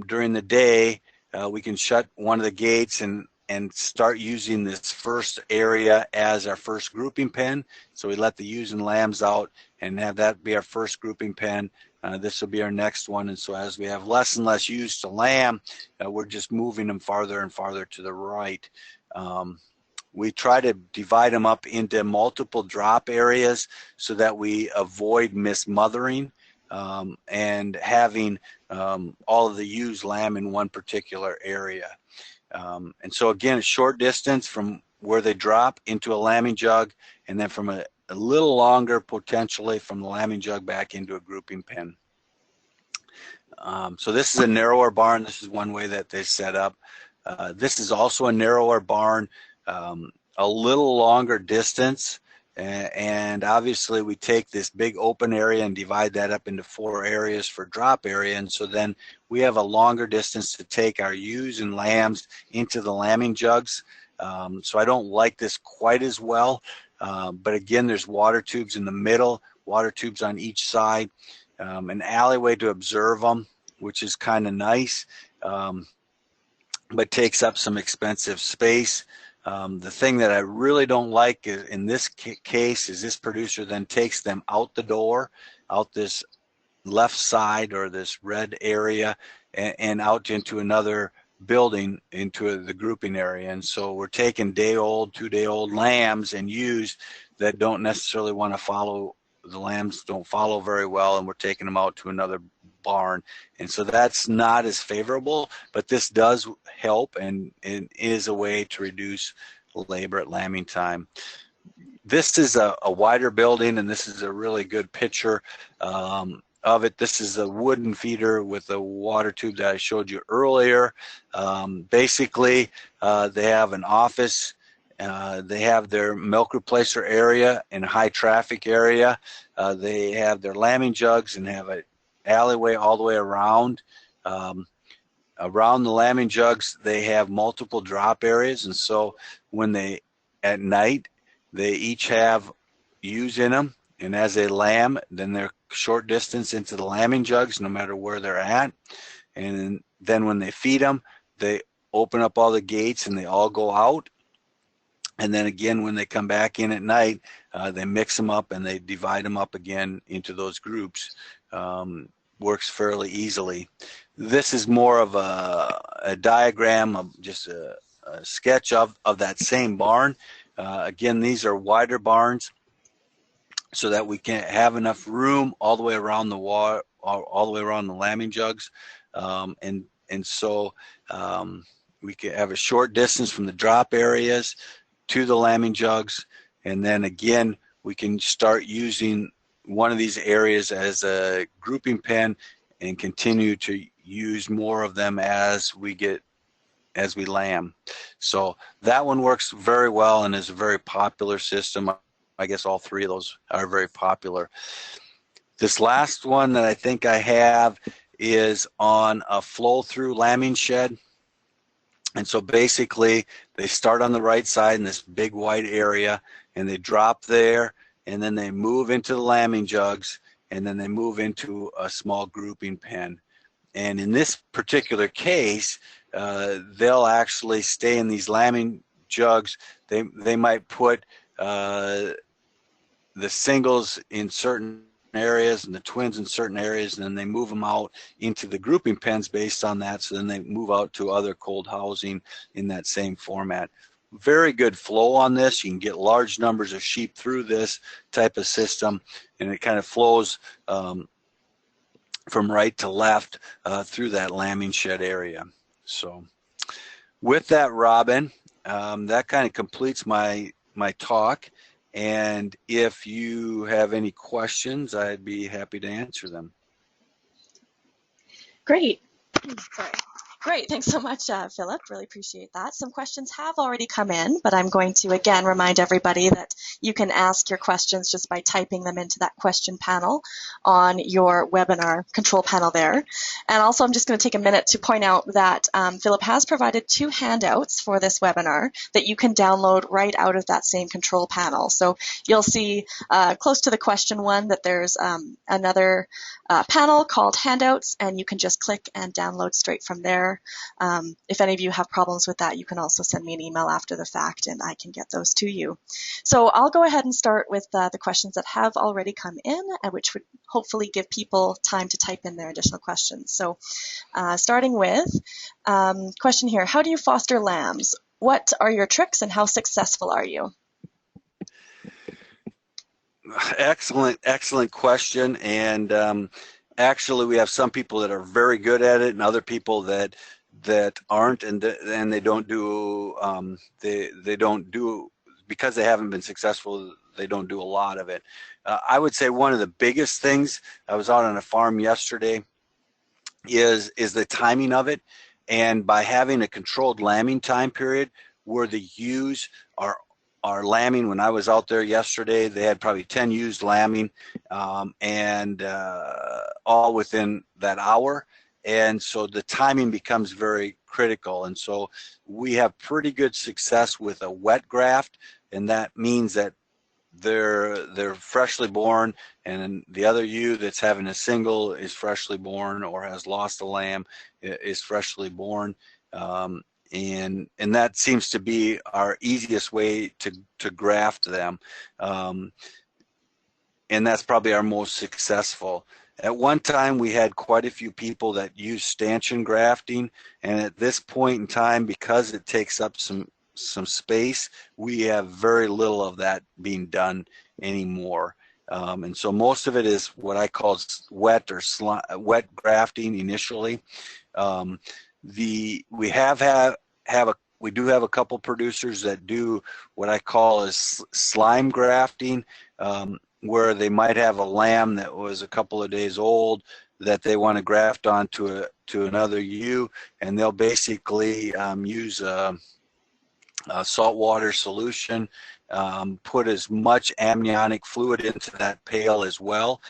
during the day, we can shut one of the gates and start using this first area as our first grouping pen. So we let the ewes and lambs out and have that be our first grouping pen. This will be our next one, and so as we have less and less ewes to lamb, we're just moving them farther and farther to the right. We try to divide them up into multiple drop areas so that we avoid mismothering and having all of the ewes lamb in one particular area. And so again, a short distance from where they drop into a lambing jug, and then from a little longer potentially from the lambing jug back into a grouping pen. So this is a narrower barn. This is one way that they set up. This is also a narrower barn, a little longer distance, and obviously we take this big open area and divide that up into 4 areas for drop area, and so then we have a longer distance to take our ewes and lambs into the lambing jugs. So I don't like this quite as well, but again, there's water tubes in the middle, water tubes on each side, an alleyway to observe them, which is kind of nice, but takes up some expensive space. The thing that I really don't like in this case is this producer then takes them out the door, out this left side or this red area, and out into another building into the grouping area. And so we're taking day-old, 2-day-old lambs and ewes that don't necessarily want to follow, the lambs don't follow very well, and we're taking them out to another barn. And so that's not as favorable, but this does help, and it is a way to reduce labor at lambing time. This is a wider building, and this is a really good picture of it. This is a wooden feeder with a water tube that I showed you earlier. Basically, they have an office. They have their milk replacer area and high traffic area. They have their lambing jugs and have an alleyway all the way around. Around the lambing jugs, they have multiple drop areas, and so when they, at night, they each have ewes in them, and as they lamb, then they're short distance into the lambing jugs no matter where they're at, and then when they feed them, they open up all the gates and they all go out, and then again when they come back in at night, they mix them up and they divide them up again into those groups. Works fairly easily. This is more of a diagram of just a sketch of that same barn. Again, these are wider barns so that we can have enough room all the way around the wall, all the way around the lambing jugs, and so we can have a short distance from the drop areas to the lambing jugs, and then again we can start using one of these areas as a grouping pen and continue to use more of them as we lamb. So that one works very well and is a very popular system. I guess all 3 of those are very popular. This last one that I think I have is on a flow-through lambing shed. And so basically they start on the right side in this big white area, and they drop there, and then they move into the lambing jugs, and then they move into a small grouping pen. And in this particular case, they'll actually stay in these lambing jugs. They might put the singles in certain areas and the twins in certain areas, and then they move them out into the grouping pens based on that, so then they move out to other cold housing in that same format. Very good flow on this. You can get large numbers of sheep through this type of system, and it kind of flows from right to left through that lambing shed area. So with that, Robin, that kind of completes my talk, and if you have any questions, I'd be happy to answer them. Great. Sorry. Great. Thanks so much, Philip. Really appreciate that. Some questions have already come in, but I'm going to, again, remind everybody that you can ask your questions just by typing them into that question panel on your webinar control panel there. And also, I'm just going to take a minute to point out that Philip has provided 2 handouts for this webinar that you can download right out of that same control panel. So you'll see close to the question one that there's another panel called handouts, and you can just click and download straight from there there. If any of you have problems with that, you can also send me an email after the fact and I can get those to you. So I'll go ahead and start with the questions that have already come in, which would hopefully give people time to type in their additional questions. So starting with question here, how do you foster lambs? What are your tricks and how successful are you? Excellent question. And actually, we have some people that are very good at it, and other people that aren't, and they don't do they don't do, because they haven't been successful. They don't do a lot of it. I would say one of the biggest things, I was out on a farm yesterday, is the timing of it, and by having a controlled lambing time period where the ewes are lambing. When I was out there yesterday, they had probably 10 ewes lambing, and all within that hour. And so the timing becomes very critical. And so we have pretty good success with a wet graft, and that means that they're freshly born, and the other ewe that's having a single is freshly born or has lost a lamb is freshly born. And that seems to be our easiest way to graft them. And that's probably our most successful. At one time, we had quite a few people that used stanchion grafting, and at this point in time, because it takes up some space, we have very little of that being done anymore. And so most of it is what I call wet wet grafting initially. We do have a couple producers that do what I call as slime grafting, where they might have a lamb that was a couple of days old that they want to graft onto to another ewe, and they'll basically use a saltwater solution, put as much amniotic fluid into that pail as well,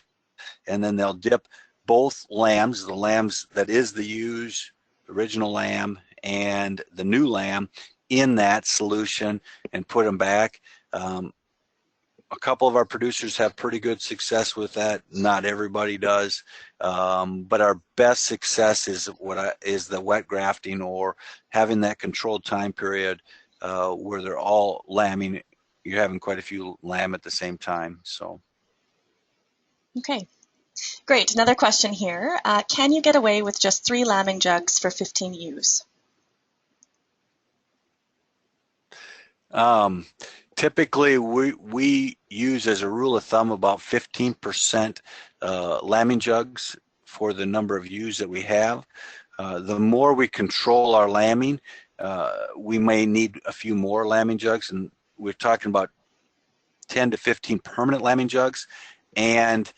and then they'll dip both lambs, the lambs that is the ewe's original lamb and the new lamb, in that solution and put them back. A couple of our producers have pretty good success with that. Not everybody does, but our best success is the wet grafting, or having that controlled time period where they're all lambing. You're having quite a few lamb at the same time. So, okay. Great. Another question here. Can you get away with just 3 lambing jugs for 15 ewes? Typically, we use, as a rule of thumb, about 15% lambing jugs for the number of ewes that we have. The more we control our lambing, we may need a few more lambing jugs, and we're talking about 10 to 15 permanent lambing jugs, and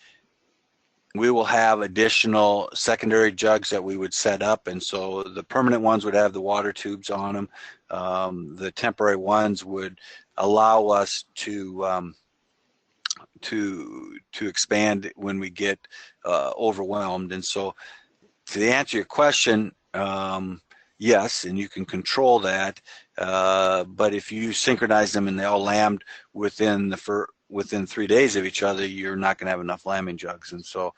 we will have additional secondary jugs that we would set up. And so the permanent ones would have the water tubes on them. The temporary ones would allow us to expand when we get overwhelmed. And so, to answer your question, yes, and you can control that. But if you synchronize them and they all lambed within 3 days of each other, you're not going to have enough lambing jugs. And so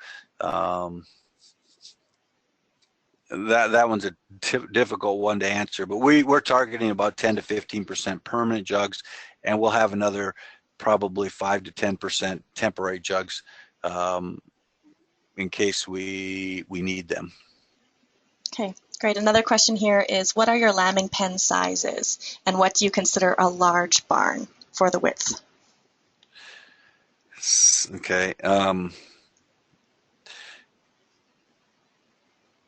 that one's a difficult one to answer. But we're targeting about 10 to 15% permanent jugs, and we'll have another probably 5 to 10% temporary jugs in case we need them. Okay, great. Another question here is, what are your lambing pen sizes, and what do you consider a large barn for the width? Okay.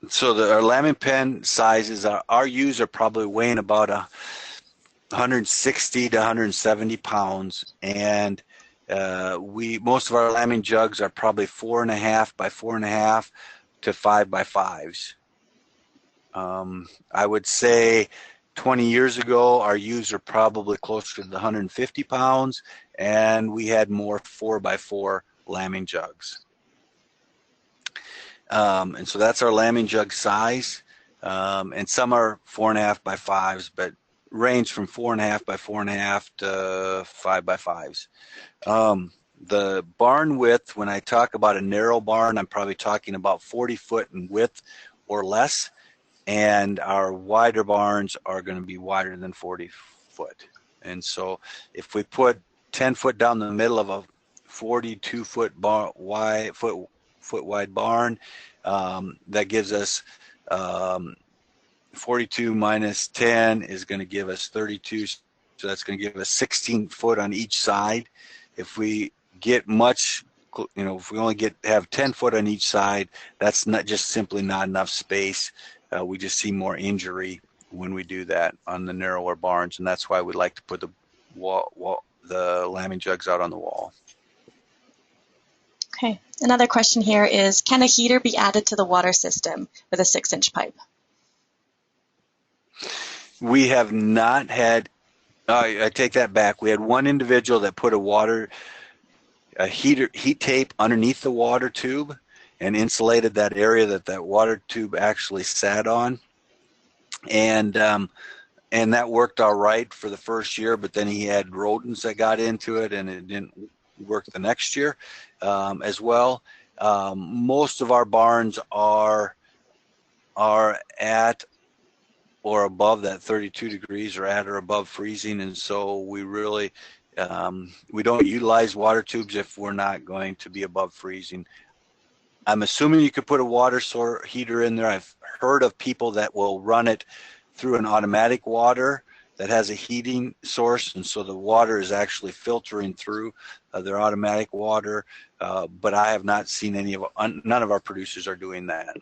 So our lambing pen sizes, our ewes are probably weighing about 160 to 170 pounds, and most of our lambing jugs are probably 4.5 by 4.5 to 5 by 5s. I would say 20 years ago, our ewes are probably closer to the 150 pounds, and we had more 4 by 4 lambing jugs. And so that's our lambing jug size. And some are 4.5 by 5s, but range from 4.5 by 4.5 to 5 by 5s. The barn width, when I talk about a narrow barn, I'm probably talking about 40 foot in width or less. and our wider barns are going to be wider than 40 foot. And so if we put 10 foot down the middle of a 42 foot wide barn, that gives us 42 minus 10 is going to give us 32. So that's going to give us 16 foot on each side. If we get much, if we only have 10 foot on each side, that's not just simply not enough space. We just see more injury when we do that on the narrower barns, and that's why we like to put the lambing jugs out on the wall. Okay, another question here is, can a heater be added to the water system with a 6-inch pipe? We have not had, I take that back. We had one individual that put a heat tape underneath the water tube and insulated that area that water tube actually sat on. And that worked all right for the first year, but then he had rodents that got into it and it didn't work the next year as well. Most of our barns are at or above that 32 degrees or at or above freezing, and so we really we don't utilize water tubes if we're not going to be above freezing. I'm assuming you could put a water heater in there. I've heard of people that will run it through an automatic water that has a heating source, and so the water is actually filtering through their automatic water, but I have not seen none of our producers are doing that.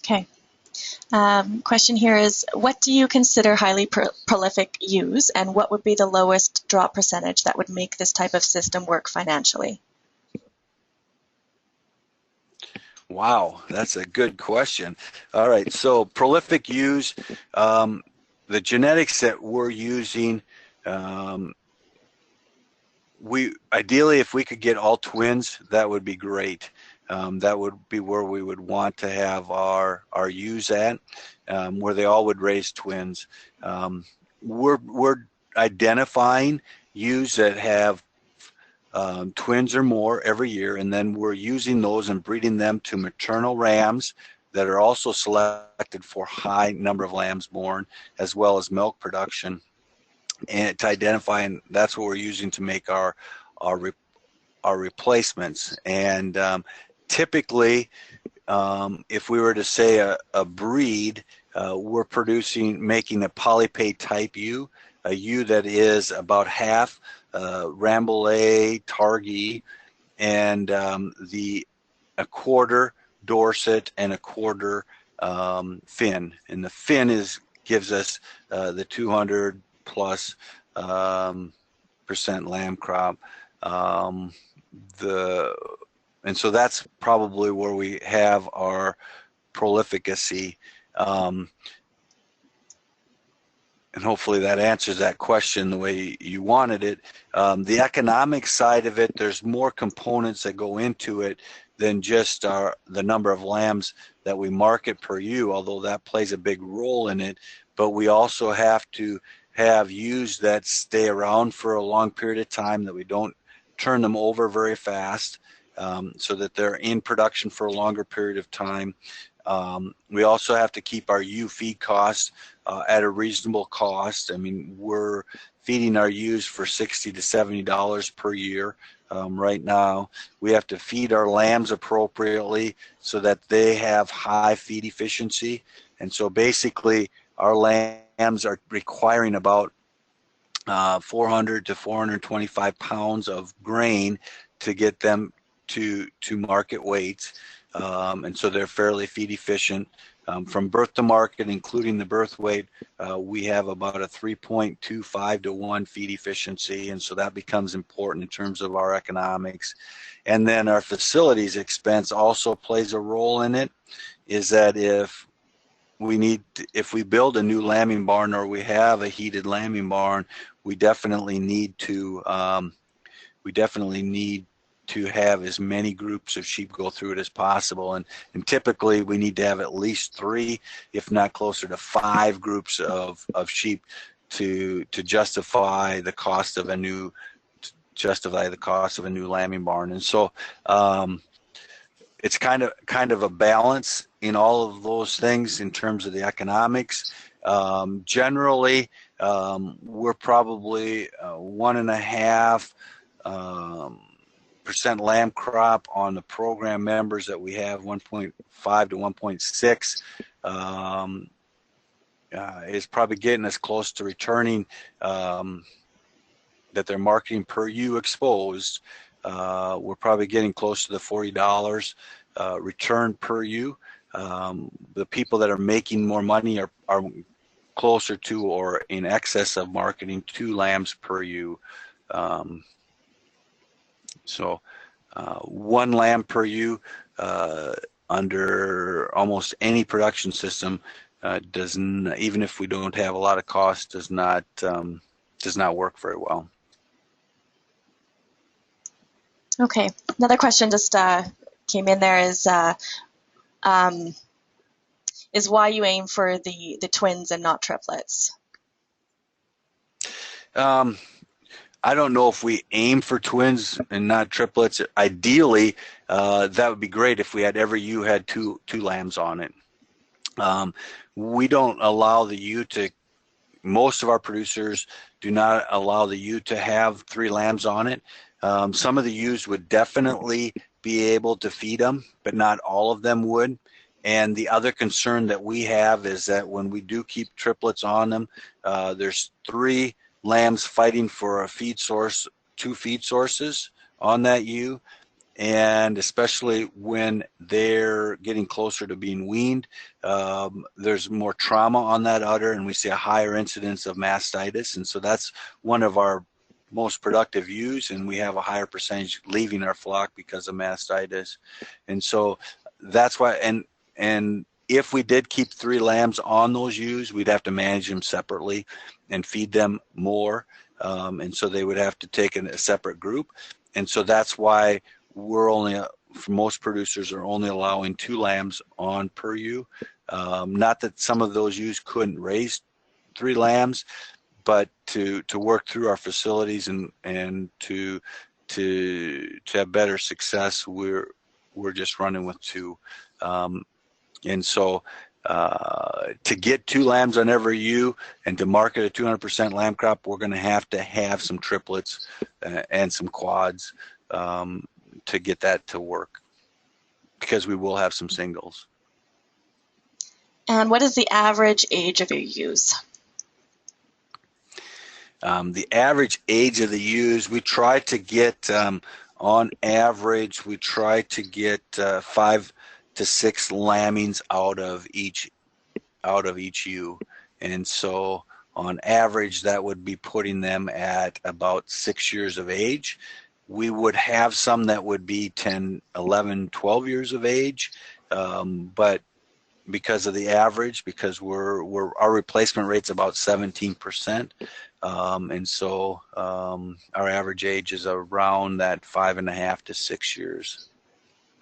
Okay. Question here is, what do you consider highly prolific ewes, and what would be the lowest drop percentage that would make this type of system work financially? Wow, that's a good question. All right, so prolific ewes, the genetics that we're using, ideally if we could get all twins, that would be great. That would be where we would want to have our ewes at, where they all would raise twins. We're identifying ewes that have twins or more every year, and then we're using those and breeding them to maternal rams that are also selected for high number of lambs born, as well as milk production, and to identify, and that's what we're using to make our replacements. And typically, if we were to say a breed, we're making a polypay type ewe, a ewe that is about half Rambouillet, Targhee, and a quarter Dorset and a quarter Finn. And the Finn gives us the 200 plus % lamb crop. And so that's probably where we have our prolificacy. And hopefully that answers that question the way you wanted it. The economic side of it, there's more components that go into it than just the number of lambs that we market per ewe, although that plays a big role in it. But we also have to have ewes that stay around for a long period of time, that we don't turn them over very fast, so that they're in production for a longer period of time. We also have to keep our ewe feed costs at a reasonable cost. I mean, we're feeding our ewes for $60 to $70 per year right now. We have to feed our lambs appropriately so that they have high feed efficiency. And so basically our lambs are requiring about 400 to 425 pounds of grain to get them to market weights. And so they're fairly feed efficient. From birth to market, including the birth weight, we have about a 3.25 to 1 feed efficiency, and so that becomes important in terms of our economics. And then our facilities expense also plays a role in it, is that if we build a new lambing barn or we have a heated lambing barn, we definitely need to have as many groups of sheep go through it as possible, and typically we need to have at least 3, if not closer to 5 groups of sheep to justify the cost of a new lambing barn. And so it's kind of a balance in all of those things in terms of the economics. Generally, we're probably 1.5% lamb crop on the program members that we have, 1.5 to 1.6. Is probably getting us close to returning that they're marketing per ewe exposed. We're probably getting close to the $40 return per ewe. The people that are making more money are closer to or in excess of marketing 2 lambs per ewe. So 1 lamb per ewe under almost any production system doesn't, even if we don't have a lot of cost, does not work very well. Okay, another question just came in there is why you aim for the twins and not triplets? I don't know if we aim for twins and not triplets. Ideally, that would be great if we had every ewe had two lambs on it. We don't allow the ewe to, most of our producers do not allow the ewe to have 3 lambs on it. Some of the ewes would definitely be able to feed them, but not all of them would. And the other concern that we have is that when we do keep triplets on them, there's 3 lambs fighting for a feed source, 2 feed sources on that ewe. And especially when they're getting closer to being weaned, there's more trauma on that udder, and we see a higher incidence of mastitis. And so that's one of our most productive ewes, and we have a higher percentage leaving our flock because of mastitis. And so that's why, and if we did keep 3 lambs on those ewes, we'd have to manage them separately and feed them more. And so they would have to take a separate group. And so that's why we're only, for most producers, are only allowing 2 lambs on per ewe. Not that some of those ewes couldn't raise 3 lambs, but to work through our facilities and to have better success, we're just running with 2. And so to get 2 lambs on every ewe and to market a 200% lamb crop, we're going to have some triplets and some quads to get that to work, because we will have some singles. And what is the average age of your ewes? The average age of the ewes, we try to get, on average, we try to get 5 to 6 lambings out of each ewe. And so on average, that would be putting them at about 6 years of age. We would have some that would be 10, 11, 12 years of age, but because of the average, because our replacement rate's about 17%, and so our average age is around that 5.5 to 6 years,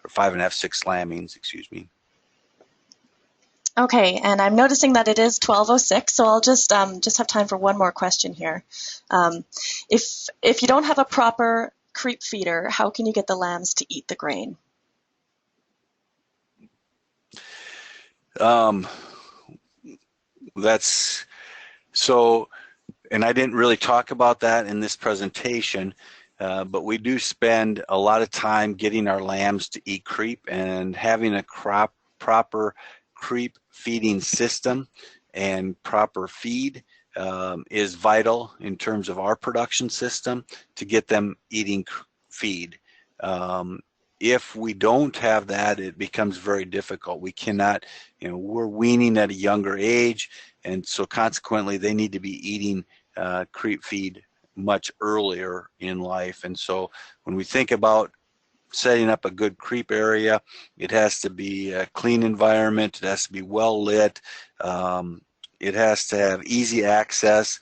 or 5.5, 6 lambings, excuse me. Okay, and I'm noticing that it is 12:06, so I'll just have time for one more question here. If you don't have a proper creep feeder, how can you get the lambs to eat the grain? That's so, and I didn't really talk about that in this presentation, but we do spend a lot of time getting our lambs to eat creep, and having a proper creep feeding system and proper feed is vital in terms of our production system to get them eating feed. If we don't have that, it becomes very difficult. We cannot, we're weaning at a younger age, and so consequently they need to be eating creep feed much earlier in life. And so when we think about setting up a good creep area, it has to be a clean environment, it has to be well lit, it has to have easy access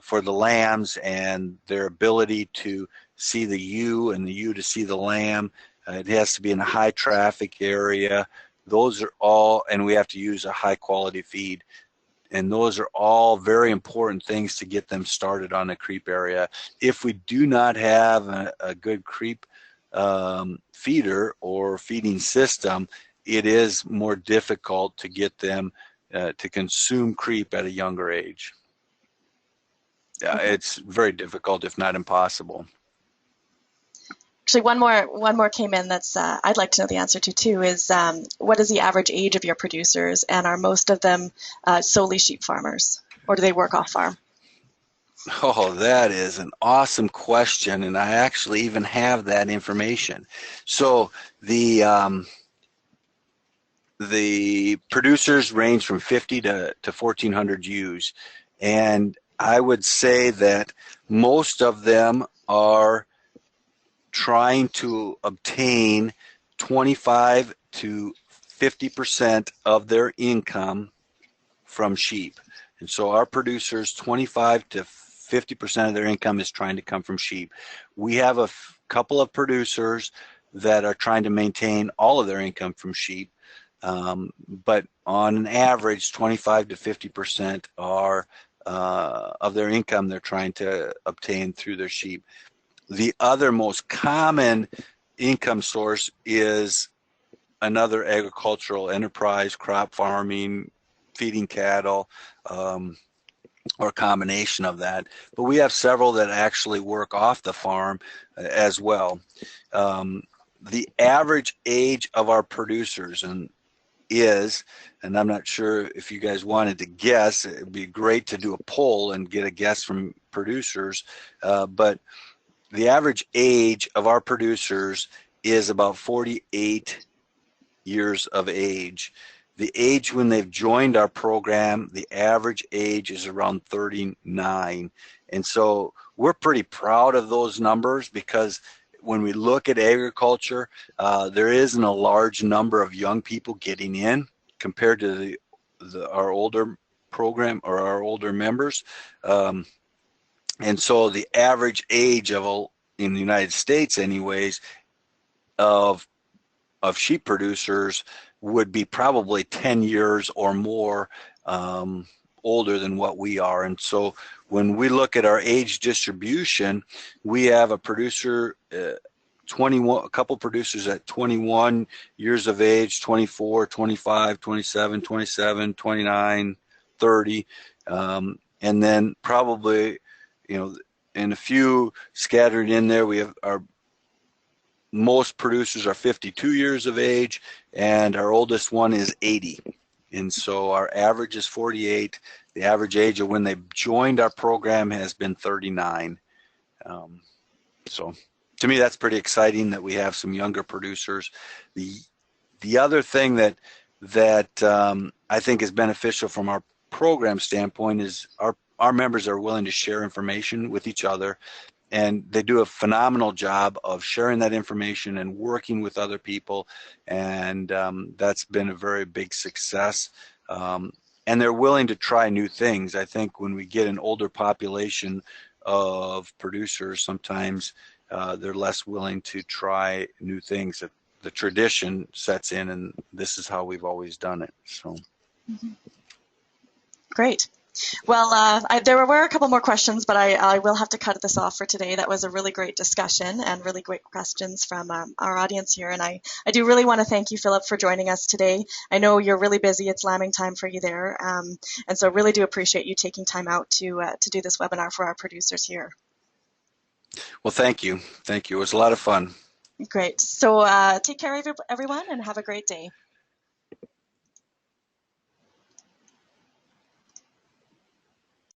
for the lambs and their ability to see the ewe and the ewe to see the lamb. It has to be in a high traffic area. Those are all, and we have to use a high quality feed. And those are all very important things to get them started on a creep area. If we do not have a good creep feeder or feeding system, it is more difficult to get them to consume creep at a younger age. Okay. It's very difficult, if not impossible. Actually, one more came in that's I'd like to know the answer to too. Is what is the average age of your producers, and are most of them solely sheep farmers, or do they work off farm? Oh, that is an awesome question, and I actually even have that information. So the producers range from 50 to 1,400 ewes, and I would say that most of them are trying to obtain 25 to 50% of their income from sheep. And so our producers, 25 to 50% of their income is trying to come from sheep. We have a couple of producers that are trying to maintain all of their income from sheep, but on an average, 25 to 50% are of their income they're trying to obtain through their sheep. The other most common income source is another agricultural enterprise, crop farming, feeding cattle, or a combination of that. But we have several that actually work off the farm as well. The average age of our producers and I'm not sure if you guys wanted to guess, it'd be great to do a poll and get a guess from producers, but the average age of our producers is about 48 years of age. The age when they've joined our program, the average age is around 39. And so we're pretty proud of those numbers, because when we look at agriculture, there isn't a large number of young people getting in compared to our older program or our older members. And so the average age in the United States anyways, of sheep producers would be probably 10 years or more older than what we are. And so when we look at our age distribution, we have a producer, 21, a couple producers at 21 years of age, 24, 25, 27, 27, 29, 30, and then probably, and a few scattered in there. We have most producers are 52 years of age, and our oldest one is 80. And so our average is 48. The average age of when they joined our program has been 39. So to me, that's pretty exciting that we have some younger producers. The other thing that I think is beneficial from our program standpoint is our members are willing to share information with each other, and they do a phenomenal job of sharing that information and working with other people, and that's been a very big success. And they're willing to try new things. I think when we get an older population of producers, sometimes they're less willing to try new things. That the tradition sets in, and this is how we've always done it. So, Great. Well, there were a couple more questions, but I will have to cut this off for today. That was a really great discussion and really great questions from our audience here. And I do really want to thank you, Philip, for joining us today. I know you're really busy. It's lambing time for you there. And so really do appreciate you taking time out to do this webinar for our producers here. Well, thank you. Thank you. It was a lot of fun. Great. So take care, everyone, and have a great day.